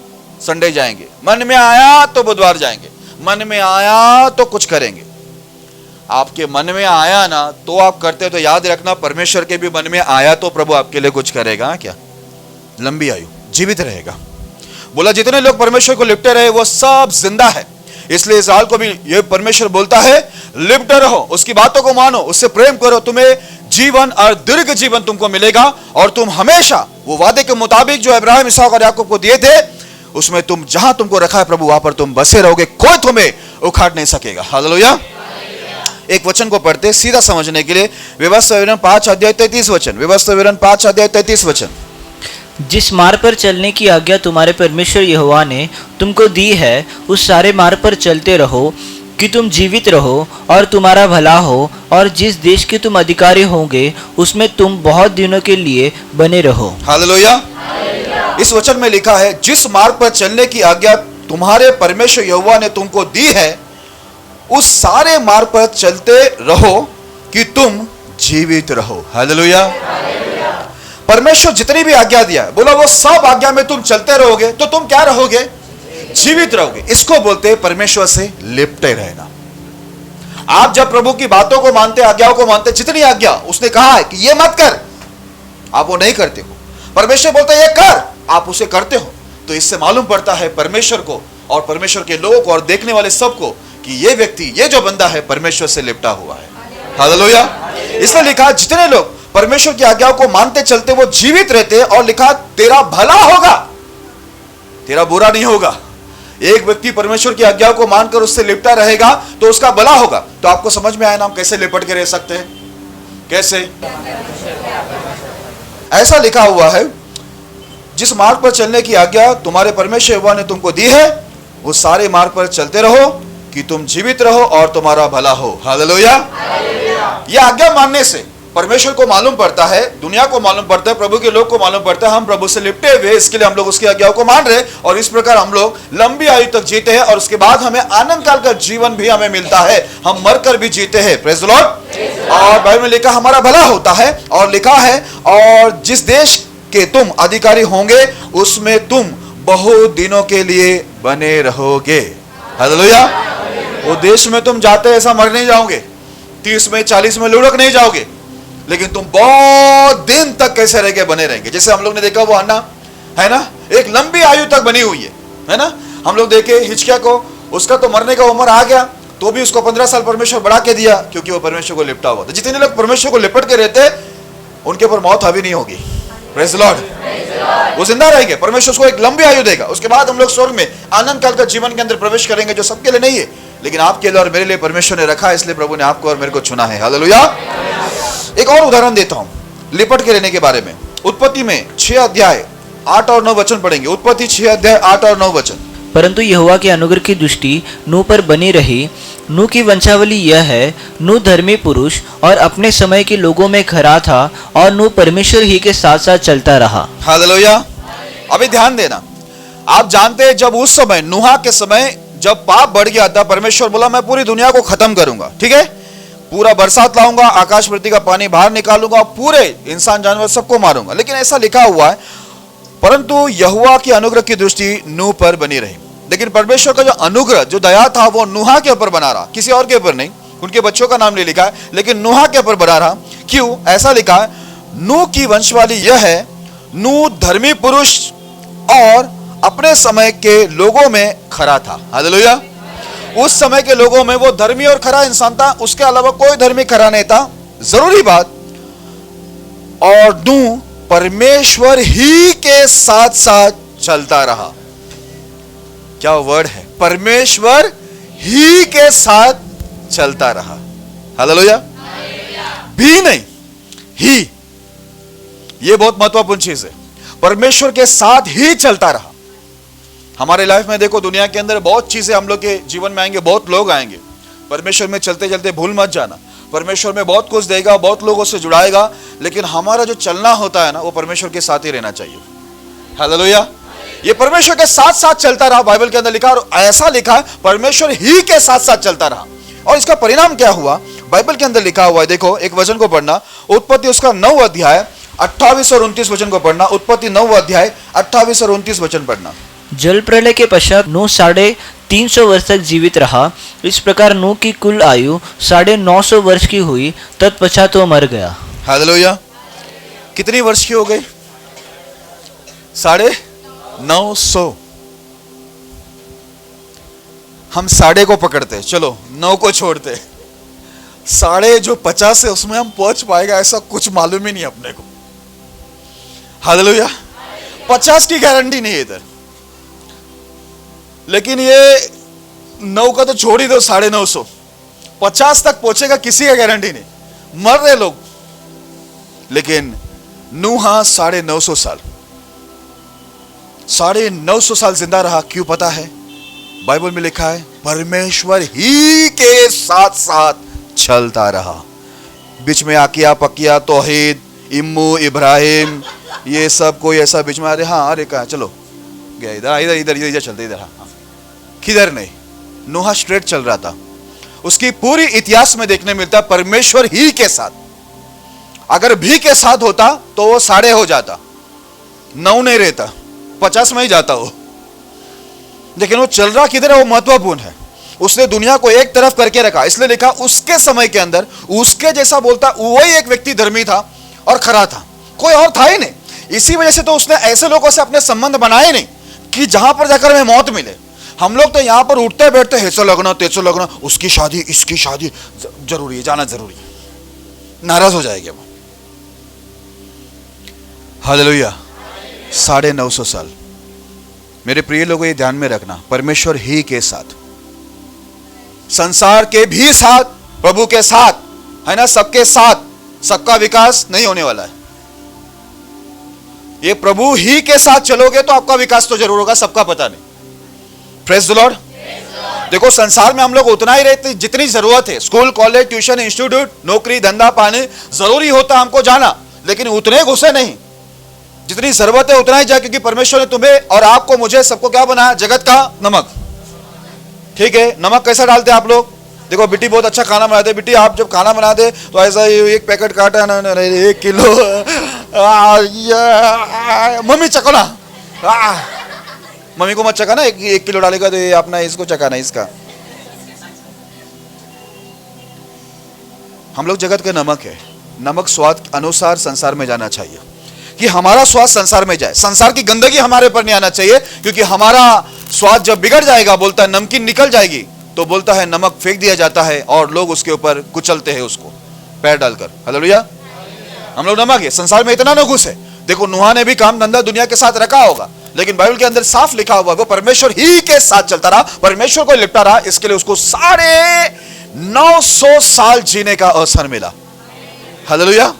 संडे जाएंगे, मन में आया तो बुधवार जाएंगे, मन में आया तो कुछ करेंगे। आपके मन में आया ना तो आप करते, तो याद रखना परमेश्वर के भी मन में आया तो प्रभु आपके लिए कुछ करेगा। क्या? लंबी आयु, जीवित रहेगा। बोला जितने लोग परमेश्वर को लिपटे रहे वो सब जिंदा है। इसलिए इस हाल को भी ये परमेश्वर बोलता है, लिपटे रहो, उसकी बातों को मानो, उससे प्रेम करो, तुम्हें जीवन और दीर्घ जीवन तुमको मिलेगा, और तुम हमेशा वो वादे के मुताबिक जो अब्राहम, इसहाक और याकूब को दिए थे, उसमें तुम जहां तुमको रखा है प्रभु, वहां पर तुम बसे रहोगे, कोई तुम्हें उखाड़ नहीं सकेगा। हालेलुया। एक वचन को पढ़ते सीधा समझने के लिए, व्यवस्था विवरण 5 अध्याय 33 वचन, व्यवस्था विवरण 5 अध्याय 33 वचन। जिस मार्ग पर चलने की आज्ञा तुम्हारे परमेश्वर यहोवा ने तुमको दी है, उस सारे मार्ग पर चलते रहो कि तुम जीवित रहो और तुम्हारा भला हो, और जिस देश के तुम अधिकारी होंगे उसमें तुम बहुत दिनों के लिए बने रहो। हालेलुया। इस वचन में लिखा है, जिस मार्ग पर चलने की आज्ञा तुम्हारे परमेश्वर यहोवा ने तुमको दी है, उस सारे मार्ग पर चलते रहो कि तुम जीवित रहो। हालेलुया। परमेश्वर जितनी भी आज्ञा दिया है, बोला वो सब आज्ञा में तुम चलते रहोगे तो तुम क्या रहोगे? जीवित रहोगे। इसको बोलते हैं परमेश्वर से लिपटे रहना। आप जब प्रभु की बातों को मानते, आज्ञाओं को मानते, जितनी आज्ञा उसने कहा है कि ये मत कर, आप वो नहीं करते हो, परमेश्वर बोलता है ये कर, आप उसे करते हो, तो इससे मालूम पड़ता है परमेश्वर को और परमेश्वर के लोगों को और देखने वाले सबको कि ये व्यक्ति, ये जो बंदा है परमेश्वर से लिपटा हुआ है। हालेलुया। इसलिए लिखा जितने लोग परमेश्वर की आज्ञाओं को मानते चलते वो जीवित रहते, और लिखा तेरा भला होगा, तेरा बुरा नहीं होगा। एक व्यक्ति परमेश्वर की आज्ञाओं को मानकर उससे लिपटा रहेगा तो उसका भला होगा। तो आपको समझ में आया ना हम कैसे लिपट के रह सकते हैं? कैसे? ऐसा लिखा हुआ है, जिस मार्ग पर चलने की आज्ञा तुम्हारे परमेश्वर यहोवा ने तुमको दी है, उस सारे मार्ग पर चलते रहो कि तुम जीवित रहो और तुम्हारा भला हो। हालेलुया। यह आज्ञा मानने से परमेश्वर को मालूम पड़ता है, दुनिया को मालूम पड़ता है, प्रभु के लोग को मालूम पड़ता है हम प्रभु से लिपटे हुए, इसके लिए हम लोग उसकी आज्ञाओं को मान रहे और इस प्रकार हम लोग लंबी आयु तक जीते हैं और उसके बाद हमें आनंद काल का जीवन भी हमें मिलता है, हम मरकर भी जीते हैं। Praise the Lord. और बाइबल में लिखा हमारा भला होता है और लिखा है और जिस देश के तुम अधिकारी होंगे उसमें तुम बहुत दिनों के लिए बने रहोगे। हालेलुया। वो देश में तुम जाते ऐसा मर नहीं जाओगे, 30 में 40 में लुढ़क नहीं जाओगे, लेकिन तुम बहुत दिन तक कैसे रह के बने रहेंगे। जैसे हम लोग ने देखा वो अन्ना है ना, एक लंबी आयु तक बनी हुई है ना। हम लोग देखे हिजकिय्याह को, उसका तो मरने का उम्र आ गया तो भी उसको 15 साल परमेश्वर बढ़ा के दिया, क्योंकि वो परमेश्वर को लिपटा हुआ था। जितने लोग परमेश्वर को लिपट के रहते उनके ऊपर मौत हावी नहीं होगी। Praise the Lord. वो जिंदा रहेंगे, परमेश्वर उसको एक लंबी आयु देगा। उसके बाद हम लोग स्वर्ग में आनंद काल का जीवन के अंदर प्रवेश करेंगे, जो सबके लिए नहीं है लेकिन आपके लिए और मेरे लिए परमेश्वर ने रखा है, इसलिए प्रभु ने आपको और मेरे को चुना है। हालेलुया। एक और उदाहरण देता हूं लिपट के रहने के बारे में। उत्पत्ति में 6 अध्याय 8 और 9 वचन पढ़ेंगे। उत्पत्ति 6 अध्याय 8 और 9 वचन। परंतु यहोवा के अनुग्रह की दृष्टि नूह पर बनी रही। नूह की वंशावली यह है, नूह धर्मी पुरुष और अपने समय के लोगों में खरा था और नूह परमेश्वर ही के साथ साथ चलता रहा। हालेलुया। अभी ध्यान देना, आप जानते हैं जब उस समय नूह के समय जब पाप बढ़ गया था, परमेश्वर बोला मैं पूरी दुनिया को खत्म करूंगा, ठीक है, पूरा बरसात लाऊंगा, आकाश पृथ्वी का पानी बाहर निकालूंगा, पूरे इंसान जानवर सबको मारूंगा। लेकिन ऐसा लिखा हुआ है, परंतु यहोवा की अनुग्रह की दृष्टि नूह पर बनी रही। लेकिन परमेश्वर का जो अनुग्रह, जो दया था, वो नूह के ऊपर बना रहा, किसी और के ऊपर नहीं। उनके बच्चों का नाम नहीं लिखा है, लेकिन नूह के ऊपर बना रहा। क्यों? ऐसा लिखा है, नूह की वंशवाली यह है, नूह धर्मी पुरुष और अपने समय के लोगों में खरा था। हालेलुया। उस समय के लोगों में वो धर्मी और खरा इंसान था, उसके अलावा कोई धर्मी खरा नहीं था। जरूरी बात, और नूह परमेश्वर ही के साथ साथ चलता रहा। क्या वर्ड है, परमेश्वर ही के साथ चलता रहा। हालेलुया। भी नहीं, ही, ये बहुत महत्वपूर्ण चीज है, परमेश्वर के साथ ही चलता रहा। हमारे लाइफ में देखो, दुनिया के अंदर बहुत चीजें हम लोग के जीवन में आएंगे, बहुत लोग आएंगे। परमेश्वर में चलते चलते भूल मत जाना, परमेश्वर में बहुत कुछ देगा, बहुत लोगों से जुड़ाएगा, लेकिन हमारा जो चलना होता है ना, वो परमेश्वर के साथ ही रहना चाहिए। हालेलुया। ये परमेश्वर के साथ साथ चलता रहा, बाइबल के अंदर लिखा, और ऐसा लिखा है परमेश्वर ही के साथ साथ चलता रहा। और इसका परिणाम क्या हुआ, बाइबल के अंदर लिखा हुआ है। देखो, एक वचन को पढ़ना, उत्पत्ति उसका 9 अध्याय 28 और 29 वचन को पढ़ना। उत्पत्ति 9 अध्याय 28 और 29 वचन पढ़ना। जल प्रलय के पश्चात नूह 350 वर्ष तक जीवित रहा। इस प्रकार नूह की कुल आयु 950 वर्ष की हुई, तत्पश्चात वो मर गया। हालेलुया। कितनी वर्ष की हो गई? 950। हम 1.5 को पकड़ते, चलो 9 को छोड़ते, 50 है उसमें हम पहुंच पाएगा ऐसा कुछ मालूम ही नहीं अपने को। हालेलुया। 50 की गारंटी नहीं है इधर, लेकिन ये 9 का तो छोड़ ही दो, 950, 50 तक पहुंचेगा किसी का गारंटी नहीं। मर रहे लोग, लेकिन नूह 950 साल, 950 साल जिंदा रहा। क्यों पता है? बाइबल में लिखा है परमेश्वर ही के साथ साथ चलता रहा। बीच में आकिया पकिया तौहीद इम्मू इब्राहिम ये सब कोई ऐसा बीच में, अरे हाँ अरे कहा चलो गया इधर इधर इधर इधर चलते इधर, हाँ किधर नहीं। नूह स्ट्रेट चल रहा था। उसकी पूरी इतिहास में देखने मिलता परमेश्वर ही के साथ। अगर भी के साथ होता तो वो 1.5 हो जाता, 9 नहीं रहता, 50 में ही जाता वो। लेकिन वो चल रहा किधर है वो महत्वपूर्ण है। उसने दुनिया को एक तरफ करके रखा, इसलिए लिखा उसके समय के अंदर उसके जैसा बोलता वही एक व्यक्ति धर्मी था और खरा था, कोई और था ही नहीं। इसी वजह से तो उसने ऐसे लोगों से अपने संबंध बनाए नहीं कि जहां पर जाकर हमें मौत मिले। हम लोग तो यहां पर उठते बैठते ऐसा लगना तेजो लगना, उसकी शादी इसकी शादी जरूरी है, जाना जरूरी है, नाराज हो जाएंगे वो। हालेलुया। 950 साल। मेरे प्रिय लोगों ये ध्यान में रखना, परमेश्वर ही के साथ, संसार के भी साथ, प्रभु के साथ, है ना, सबके साथ सबका विकास नहीं होने वाला है। ये प्रभु ही के साथ चलोगे तो आपका विकास तो जरूर होगा, सबका पता नहीं। Praise the Lord. देखो संसार में हम लोग उतना ही रहते जितनी जरूरत है। स्कूल, कॉलेज, ट्यूशन, इंस्टीट्यूट, नौकरी, धंधा पाने जरूरी होता हमको जाना, लेकिन उतने घुसे नहीं। जितनी जरूरत है उतना ही जा, क्योंकि परमेश्वर ने तुम्हें और आपको, मुझे, सबको क्या बनाया? जगत का नमक। ठीक है, नमक कैसा डालते हैं आप लोग? देखो बिटी बहुत अच्छा खाना बनाते हैं। बिटी आप जब खाना बनाते तो ऐसा एक पैकेट काटा ना, 1 किलो, मम्मी चको ना, मम्मी को मत चकाना, 1 किलो डालेगा तो ये अपना इसको चकाना इसका। हम लोग जगत के नमक है। नमक स्वाद अनुसार संसार में जाना चाहिए कि हमारा स्वाद संसार में जाए। संसार की गंदगी हमारे पर नहीं आना चाहिए, क्योंकि हमारा स्वाद जब बिगड़ जाएगा, बोलता है नमकीन निकल जाएगी, तो बोलता है नमक फेंक दिया जाता है और लोग उसके ऊपर कुचलते हैं उसको पैर डालकर। हालेलुया। हम लोग नमक है, संसार में इतना न घुस है। देखो नूहा ने भी काम धंधा दुनिया के साथ रखा होगा, लेकिन बाइबल के अंदर साफ लिखा हुआ वो परमेश्वर ही के साथ चलता रहा, परमेश्वर को लिपटा रहा। इसके लिए उसको 950 साल जीने का अवसर मिला। हालेलुया।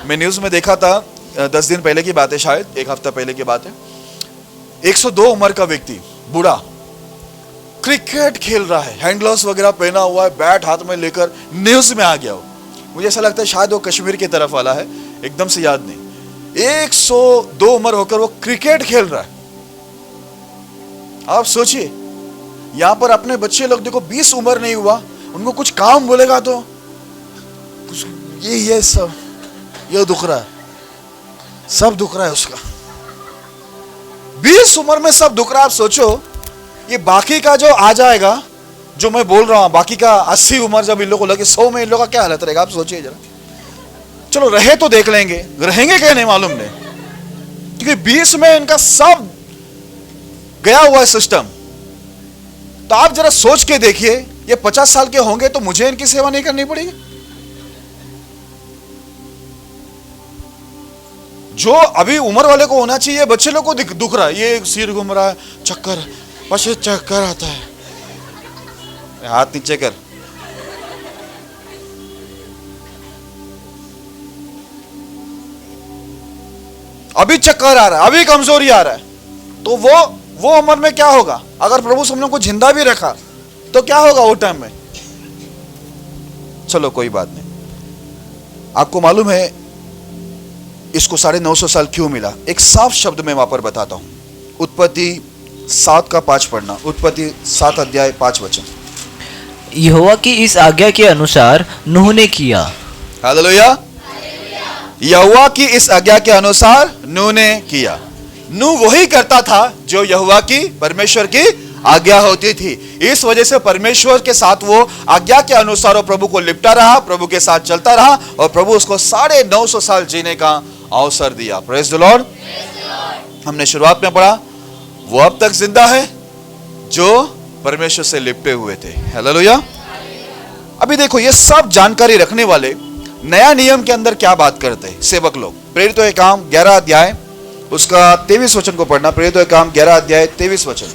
मैं न्यूज में देखा था, 10 दिन पहले की बात है, शायद 1 हफ्ता पहले की बात है। 102 उम्र का व्यक्ति, बूढ़ा, क्रिकेट खेल रहा है, हैंड ग्लव्स वगैरह पहना हुआ है, बैट हाथ में लेकर न्यूज में आ गया हो। मुझे ऐसा लगता है शायद वो कश्मीर की तरफ वाला है, एकदम से याद नहीं। 102 उम्र होकर वो क्रिकेट खेल रहा है। आप सोचिए, यहां पर अपने बच्चे लोग देखो, 20 उम्र नहीं हुआ, उनको कुछ काम बोलेगा तो कुछ ये सब ये दुख रहा है, सब दुख रहा है उसका। 20 उम्र में सब दुख रहा है। आप सोचो ये बाकी का जो आ जाएगा, जो मैं बोल रहा हूं, बाकी का 80 उम्र जब इन लोगों को लगे, 100 में इन लोगों का क्या हालत रहेगा? आप सोचिए जरा। चलो रहे तो देख लेंगे, रहेंगे क्या नहीं मालूम नहीं, क्योंकि 20 में इनका सब गया हुआ है सिस्टम। तो आप जरा सोच के देखिए, ये 50 साल के होंगे तो मुझे इनकी सेवा नहीं करनी पड़ेगी? जो अभी उम्र वाले को होना चाहिए, बच्चे लोग को दुख रहा है, ये सिर घूम रहा है, चक्कर, पीछे चक्कर आता है, हाथ नीचे कर। अभी चक्कर आ रहा है, अभी कमजोरी आ रहा है, तो वो उम्र में क्या होगा? अगर प्रभु हम लोग को जिंदा भी रखा तो क्या होगा वो टाइम में? चलो कोई बात नहीं। आपको मालूम है इसको 950 साल क्यों मिला? एक साफ शब्द में वहां पर बताता हूं। उत्पत्ति 7:5 पढ़ना। उत्पत्ति 7 अध्याय 5 वचन। यहोवा की इस आज्ञा के अनुसार नूह ने किया। हालेलुया। यहोवा की इस आज्ञा के अनुसार नूह ने किया। नूह वही करता था जो यहोवा की, परमेश्वर की आज्ञा होती थी। इस वजह से परमेश्वर के साथ वो आज्ञा के अनुसार वो प्रभु को लिपटा रहा, प्रभु के साथ चलता रहा, और प्रभु उसको 950 साल जीने का अवसर दिया। Praise the Lord. हमने शुरुआत में पढ़ा, वो अब तक जिंदा है जो परमेश्वर से लिपटे हुए थे। हालेलुया। अभी देखो, ये सब जानकारी रखने वाले नया नियम के अंदर क्या बात करते हैं सेवक लोग। प्रेरितों के काम 11 अध्याय उसका 23 वचन को पढ़ना। प्रेरितों के काम 11 अध्याय 23 वचन।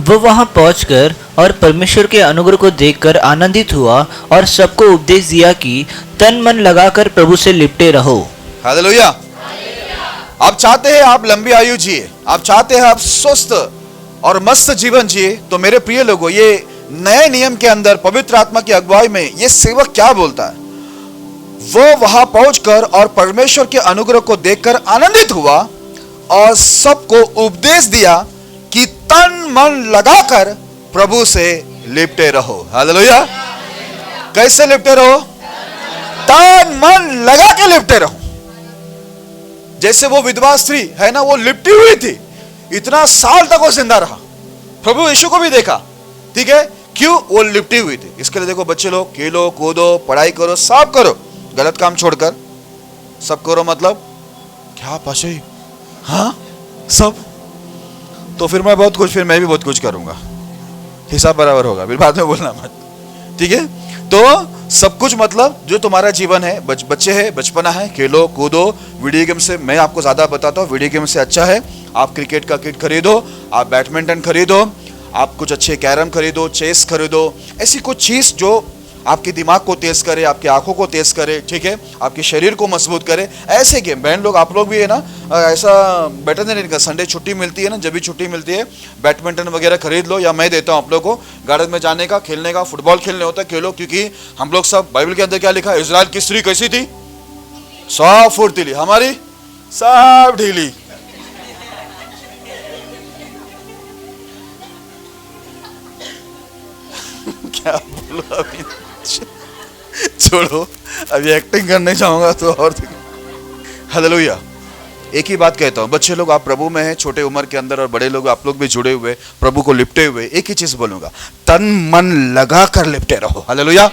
वो वहां पहुंचकर और परमेश्वर के अनुग्रह को देखकर आनंदित हुआ और सबको उपदेश दिया कि तन मन लगाकर प्रभु से लिपटे रहो। हालेलुया। आप चाहते हैं आप लंबी आयु जिए, आप चाहते हैं आप स्वस्थ और मस्त जीवन जिए, तो मेरे प्रिय लोगों, ये नए नियम के अंदर पवित्र आत्मा की अगुवाई में ये सेवक क्या बोलता है? वो वहां पहुंचकर और परमेश्वर के अनुग्रह को देखकर आनंदित हुआ और सबको उपदेश दिया कि तन मन लगाकर प्रभु से लिपटे रहो। हालेलुया। कैसे लिपटे रहो? तन मन लगा के लिपटे रहो। जैसे वो विधवा स्त्री है ना, वो लिपटी हुई थी, इतना साल तक वो जिंदा रहा, प्रभु यीशु को भी देखा। ठीक है, क्यों? वो लिपटी हुई थी। इसके लिए देखो बच्चे लोग, खेलो कूदो, पढ़ाई करो, सब करो, गलत काम छोड़कर सब करो। मतलब क्या पाशे? हाँ सब, तो फिर मैं भी बहुत कुछ करूंगा, हिसाब बराबर होगा, फिर बाद में बोलना मत। ठीक है, तो सब कुछ मतलब जो तुम्हारा जीवन है, बच्चे है, बचपना है, खेलो कूदो। वीडियो गेम से मैं आपको ज्यादा बताता हूँ, वीडियो गेम से अच्छा है आप क्रिकेट का किट खरीदो, आप बैडमिंटन खरीदो, आप कुछ अच्छे कैरम खरीदो, चेस खरीदो, ऐसी कुछ चीज जो आपके दिमाग को तेज करे, आपकी आंखों को तेज करे, ठीक है, आपके शरीर को मजबूत करे। ऐसे गेम बहन लोग, आप लोग भी है ना, ऐसा बेटर नहीं इनका संडे छुट्टी मिलती है ना, जब भी छुट्टी मिलती है बैडमिंटन वगैरह खरीद लो, या मैं देता हूँ आप लोग को गार्डन में जाने का, खेलने का, फुटबॉल खेलने होता है, खेलो। क्योंकि हम लोग सब, बाइबल के अंदर क्या लिखा है, इजराइल की स्त्री कैसी थी, सब फुर्तीली, हमारी सब ढीली। क्या बोलो अभी, छोड़ो, अभी एक्टिंग करने जाऊंगा तो और हालेलुया। एक ही बात कहता हूं, बच्चे लोग आप प्रभु में हैं, छोटे उम्र के अंदर, और बड़े लोग आप लोग भी जुड़े हुए प्रभु को लिपटे हुए, एक ही चीज बोलूंगा, तन मन लगा कर लिपटे रहो। हालेलुया,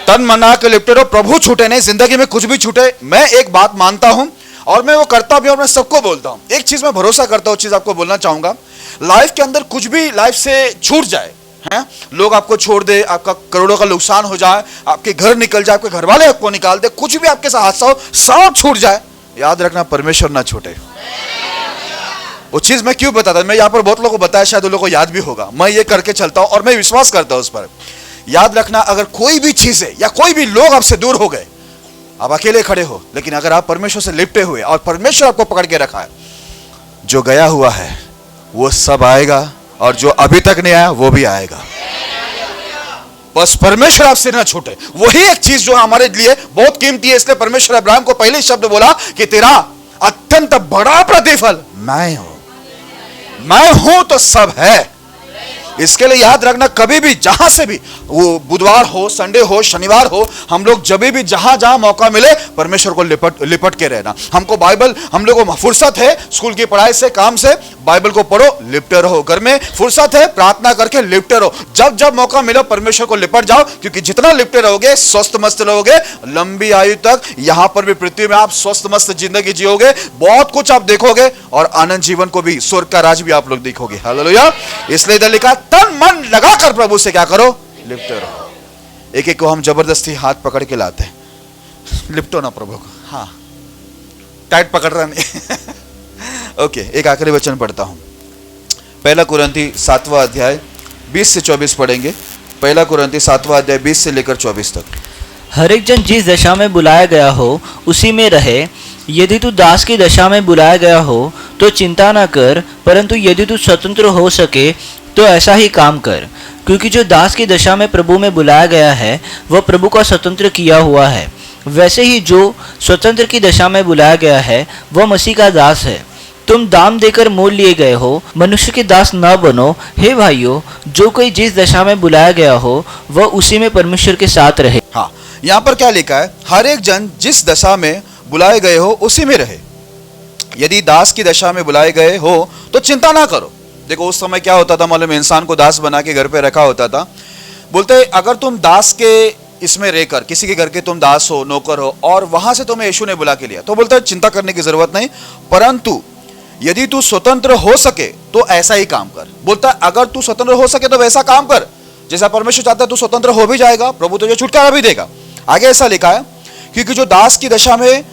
तन मन लगा कर लिपटे रहो। प्रभु छूटे नहीं, जिंदगी में कुछ भी छूटे। मैं एक बात मानता हूं और मैं वो करता भी, और मैं सबको बोलता हूं, एक चीज मैं भरोसा करता हूं, चीज आपको बोलना चाहूंगा, लाइफ के अंदर कुछ भी लाइफ से छूट जाए, हैं, लोग आपको छोड़ दे, आपका करोड़ों का नुकसान हो जाए, आपके घर निकल जाए, आपके घर वाले आपको निकाल दे, कुछ भी आपके साथ हादसा हो, सब छूट जाए, याद रखना परमेश्वर ना छूटे। वो चीज मैं क्यों बताता, मैं यहाँ पर बहुत लोगों को बताया, शायद उन लोगों को याद भी होगा, मैं ये करके चलता हूं और मैं विश्वास करता हूं उस पर। याद रखना, अगर कोई भी चीज है या कोई भी लोग आपसे दूर हो गए, आप अकेले खड़े हो, लेकिन अगर आप परमेश्वर से लिपटे हुए और परमेश्वर आपको पकड़ के रखा है, जो गया हुआ है वो सब आएगा, और जो अभी तक नहीं आया वो भी आएगा। बस परमेश्वर आपसे ना छूटे, वही एक चीज जो हमारे लिए बहुत कीमती है। इसलिए परमेश्वर अब्राहम को पहले शब्द बोला कि तेरा अत्यंत बड़ा प्रतिफल मैं हूं, मैं हूं तो सब है। इसके लिए याद रखना, कभी भी जहां से भी, वो बुधवार हो, संडे हो, शनिवार हो, हम लोग जब भी जहां जहां मौका मिले परमेश्वर को लिपट के रहना। हमको बाइबल, हम लोगों को फुर्सत है स्कूल की पढ़ाई से, काम से, बाइबल को पढ़ो, लिपटे रहो। घर में फुर्सत है, प्रार्थना करके लिपटे रहो। जब जब मौका मिले परमेश्वर को लिपट जाओ, क्योंकि जितना लिपटे रहोगे स्वस्थ मस्त रहोगे, लंबी आयु तक यहां पर भी पृथ्वी में आप स्वस्थ मस्त जिंदगी जियोगे, बहुत कुछ आप देखोगे, और आनंद जीवन को भी, स्वर्ग का राज भी आप लोग देखोगे। हालेलुया। इसलिए इधर लिखा, तन मन लगाकर प्रभु से क्या करो, लिपटे रहो। एक एक को हम जबरदस्ती हाथ पकड़ के लाते हैं, लिपटो ना प्रभु को, हाँ, टाइट पकड़ रहा नहीं। ओके, एक आखिरी वचन पढ़ता हूं, पहला कुरिन्थी 7वां अध्याय 20 से 24 पढ़ेंगे। पहला कुरिन्थी 7वां अध्याय 20 से लेकर 24 तक। हर एक जन जिस दशा में बुलाया गया हो उसी में रहे। यदि तू दास की दशा में बुलाया गया हो तो चिंता न कर, परंतु यदि तू स्वतंत्र हो सके तो ऐसा ही काम कर, क्योंकि जो दास की दशा में प्रभु में बुलाया गया है वह प्रभु का स्वतंत्र किया हुआ है। वैसे ही जो स्वतंत्र की दशा में बुलाया गया है वह मसीह का दास है। तुम दाम देकर मोल लिए गए हो, मनुष्य के दास न बनो। हे भाइयों, जो कोई जिस दशा में बुलाया गया हो वह उसी में परमेश्वर के साथ रहे। हाँ, यहाँ पर क्या लिखा है, हर एक जन जिस दशा में बुलाए गए हो उसी में रहे। यदि दास की दशा में बुलाए गए हो तो चिंता ना करो। देखो उस समय क्या होता था मालूम, इंसान को दास बना के घर पे रखा होता था। बोलते अगर तुम दास के इसमें रहकर किसी के घर के तुम दास हो, नौकर हो, और वहां से तुम्हें यीशु ने बुला के लिया, तो बोलते चिंता करने की जरूरत नहीं, परंतु यदि तू स्वतंत्र हो सके तो ऐसा ही काम कर। बोलता अगर तू स्वतंत्र हो सके तो वैसा काम कर जैसा परमेश्वर चाहता है, तू स्वतंत्र हो भी जाएगा, प्रभु तुझे छुटकारा भी देगा। आगे ऐसा लिखा है, क्योंकि जो दास की दशा में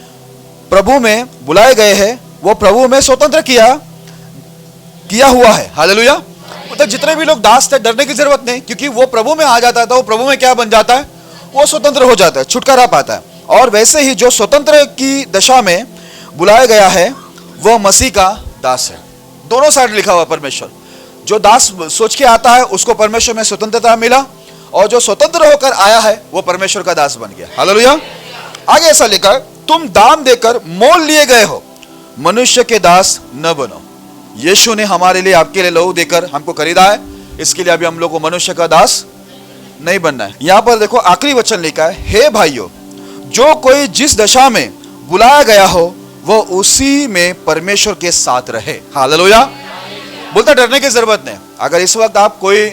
प्रभु में बुलाए गए हैं वो प्रभु में स्वतंत्र किया हुआ है। हालेलुया। मतलब जितने भी लोग दास थे, डरने की जरूरत नहीं, क्योंकि वो प्रभु में आ जाता है तो वो प्रभु में क्या बन जाता है, वो स्वतंत्र हो जाता है, छुटकारा पाता है। और वैसे ही जो स्वतंत्र की दशा में बुलाया गया है वह मसीह का दास है। दोनों साइड लिखा हुआ परमेश्वर। जो दास सोच के आता है उसको परमेश्वर में स्वतंत्रता मिला, और जो स्वतंत्र होकर आया है वो परमेश्वर का दास बन गया। हालेलुया। आगे ऐसा लिखा है, तुम दाम देकर मोल लिए गए हो, मनुष्य के दास न बनो। यीशु ने हमारे लिए, आपके लिए लहू देकर हमको खरीदा है, इसके लिए अभी हम लोग को मनुष्य का दास नहीं बनना है। यहां पर देखो आखिरी वचन लिखा है, हे भाइयों, जो कोई जिस दशा में बुलाया गया हो वह उसी में परमेश्वर के साथ रहे। हालेलुया। बोलता डरने की जरूरत नहीं। अगर इस वक्त आप कोई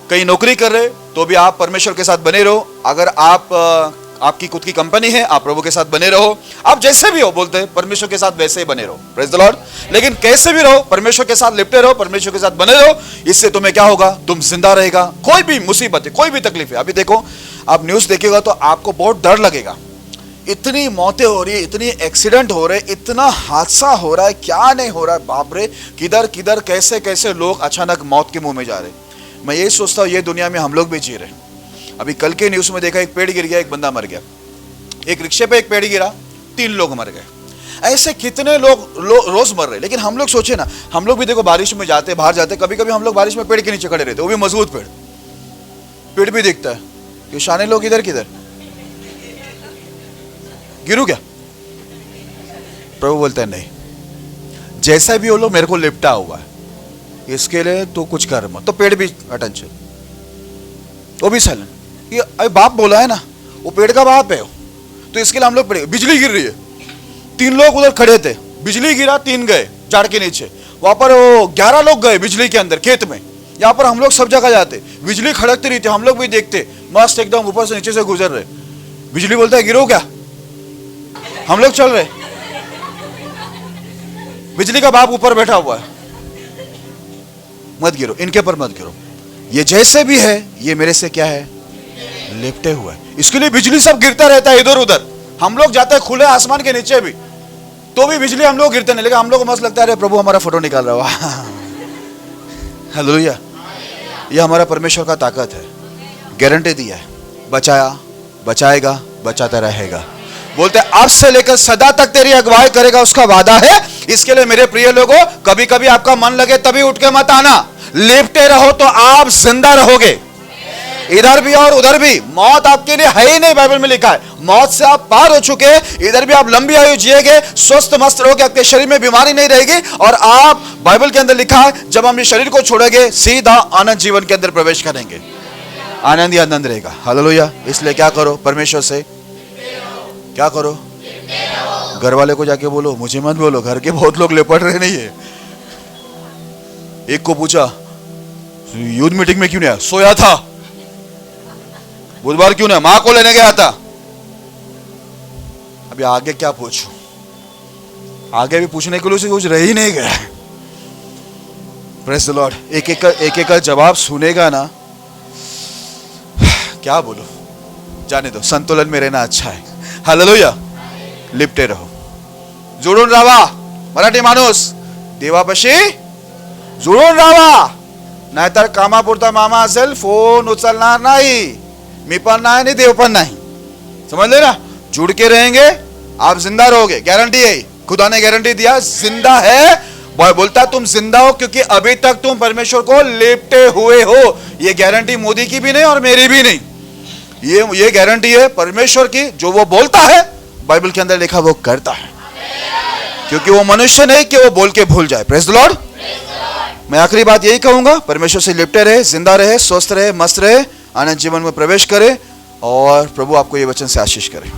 कहीं नौकरी कर रहे तो भी आप परमेश्वर के साथ बने रहो। अगर आप आपकी खुद की कंपनी है, आप प्रभु के साथ बने रहो। आप जैसे भी हो, बोलते हैं परमेश्वर के साथ वैसे ही बने रहो। Praise the Lord. लेकिन कैसे भी रहो, परमेश्वर के साथ लिपटे रहो, परमेश्वर के साथ बने रहो। इससे तुम्हें क्या होगा, तुम जिंदा रहेगा। कोई भी मुसीबत है, कोई भी तकलीफ है, अभी देखो आप न्यूज देखेगा तो आपको बहुत डर लगेगा। इतनी मौतें हो रही है, इतनी एक्सीडेंट हो रहे, इतना हादसा हो रहा है, क्या नहीं हो रहा है, बाप रे, किधर किधर कैसे कैसे लोग अचानक मौत के मुंह में जा रहे। मैं यही सोचता हूँ ये दुनिया में हम लोग भी जी रहे हैं। अभी कल के न्यूज़ में देखा, एक पेड़ गिर गया, एक बंदा मर गया। एक रिक्शे पे एक पेड़ गिरा, 3 लोग मर गए। ऐसे कितने लोग रोज मर रहे। लेकिन हम लोग सोचे ना, हम लोग भी देखो बारिश में जाते, बाहर जाते, कभी कभी हम लोग बारिश में पेड़ के नीचे खड़े रहते, वो भी मजबूत पेड़ भी दिखता है कि शाने लोग इधर किधर गिरू क्या? प्रभु बोलते हैं नहीं, जैसा भी वो लोग मेरे को लिपटा हुआ है, इसके लिए तो कुछ कर मत। तो पेड़ भी अटेंशन, वो भी साइलेंट। ये अरे बाप बोला है ना, वो पेड़ का बाप है, तो इसके लिए हम लोग पेड़। बिजली गिर रही है, 3 लोग उधर खड़े थे, बिजली गिरा, 3 गए झाड़ के नीचे। वहां पर वो 11 लोग गए बिजली के अंदर खेत में। यहाँ पर हम लोग सब जगह जाते, बिजली खड़कती रही थी, हम लोग भी देखते, मस्त एकदम ऊपर से नीचे से गुजर रहे। बिजली बोलता है गिरो क्या, हम लोग चल रहे, बिजली का बाप ऊपर बैठा हुआ है, मत गिरो, इनके पर मत गिरो, ये जैसे भी है ये मेरे से क्या है, लिपटे हुए है। इसके लिए बिजली सब गिरता रहता है इधर उधर। हम लोग जाते हैं खुले आसमान के नीचे भी, तो भी बिजली हम लोग गिरते नहीं, लेकिन हम लोग को मस्त लगता है अरे प्रभु हमारा फोटो निकाल रहा हुआ। हालेलुया। ये हमारा परमेश्वर का ताकत है, गारंटी दिया है, बचाया, बचाएगा, बचाता रहेगा। बोलते हैं अब से लेकर सदा तक तेरी अगुवाई करेगा, उसका वादा है। इसके लिए मेरे प्रिय लोगों, कभी कभी आपका मन लगे तभी उठ के मत आना, लेपटे रहो तो आप जिंदा रहोगे, इधर भी और उधर भी। मौत आपके लिए है ही नहीं, बाइबल में लिखा है, मौत से आप पार हो चुके। इधर भी आप लंबी आयु जिएगे, स्वस्थ मस्त रहोगे, आपके शरीर में बीमारी नहीं रहेगी, और आप, बाइबल के अंदर लिखा है, जब हम इस शरीर को छोड़ेंगे सीधा आनंद जीवन के अंदर प्रवेश करेंगे, आनंद ही आनंद रहेगा। हालेलुया। इसलिए क्या करो, परमेश्वर से क्या करो, घर वाले को जाके बोलो, मुझे मत बोलो, घर के बहुत लोग लेपट रहे नहीं है। एक को पूछा यूथ मीटिंग में क्यों नहीं आया, सोया था, बुधवार क्यों नहीं, मां को लेने गया था। अभी आगे क्या पूछूं, आगे भी पूछने के लिए कुछ रह ही नहीं गया। Praise the Lord. एक एक का जवाब सुनेगा ना, क्या बोलो, जाने दो, संतुलन में रहना अच्छा है। हालेलुया। लिपटे रहो, जुळून राहा। मराठी माणूस देवापाशी जुळून राहा, नाहीतर कामापुरता मामा असेल, फोन उचलणार नाही, मी पण नाही आणि देव पण नाही, समझ ले ना। जुड़ के रहेंगे, आप जिंदा रहोगे, गारंटी है, खुदा ने गारंटी दिया, जिंदा है। बोलता तुम जिंदा हो क्योंकि अभी तक तुम परमेश्वर को लेपटे हुए हो। ये गारंटी मोदी की भी नहीं और मेरी भी नहीं, ये गारंटी है परमेश्वर की। जो वो बोलता है, बाइबल के अंदर लिखा वो करता है, क्योंकि वो मनुष्य नहीं कि वो बोल के भूल जाए। Praise the Lord. मैं आखिरी बात यही कहूंगा, परमेश्वर से लिपटे रहे, जिंदा रहे, स्वस्थ रहे, मस्त रहे, आनंद जीवन में प्रवेश करे, और प्रभु आपको ये वचन से आशीष करे।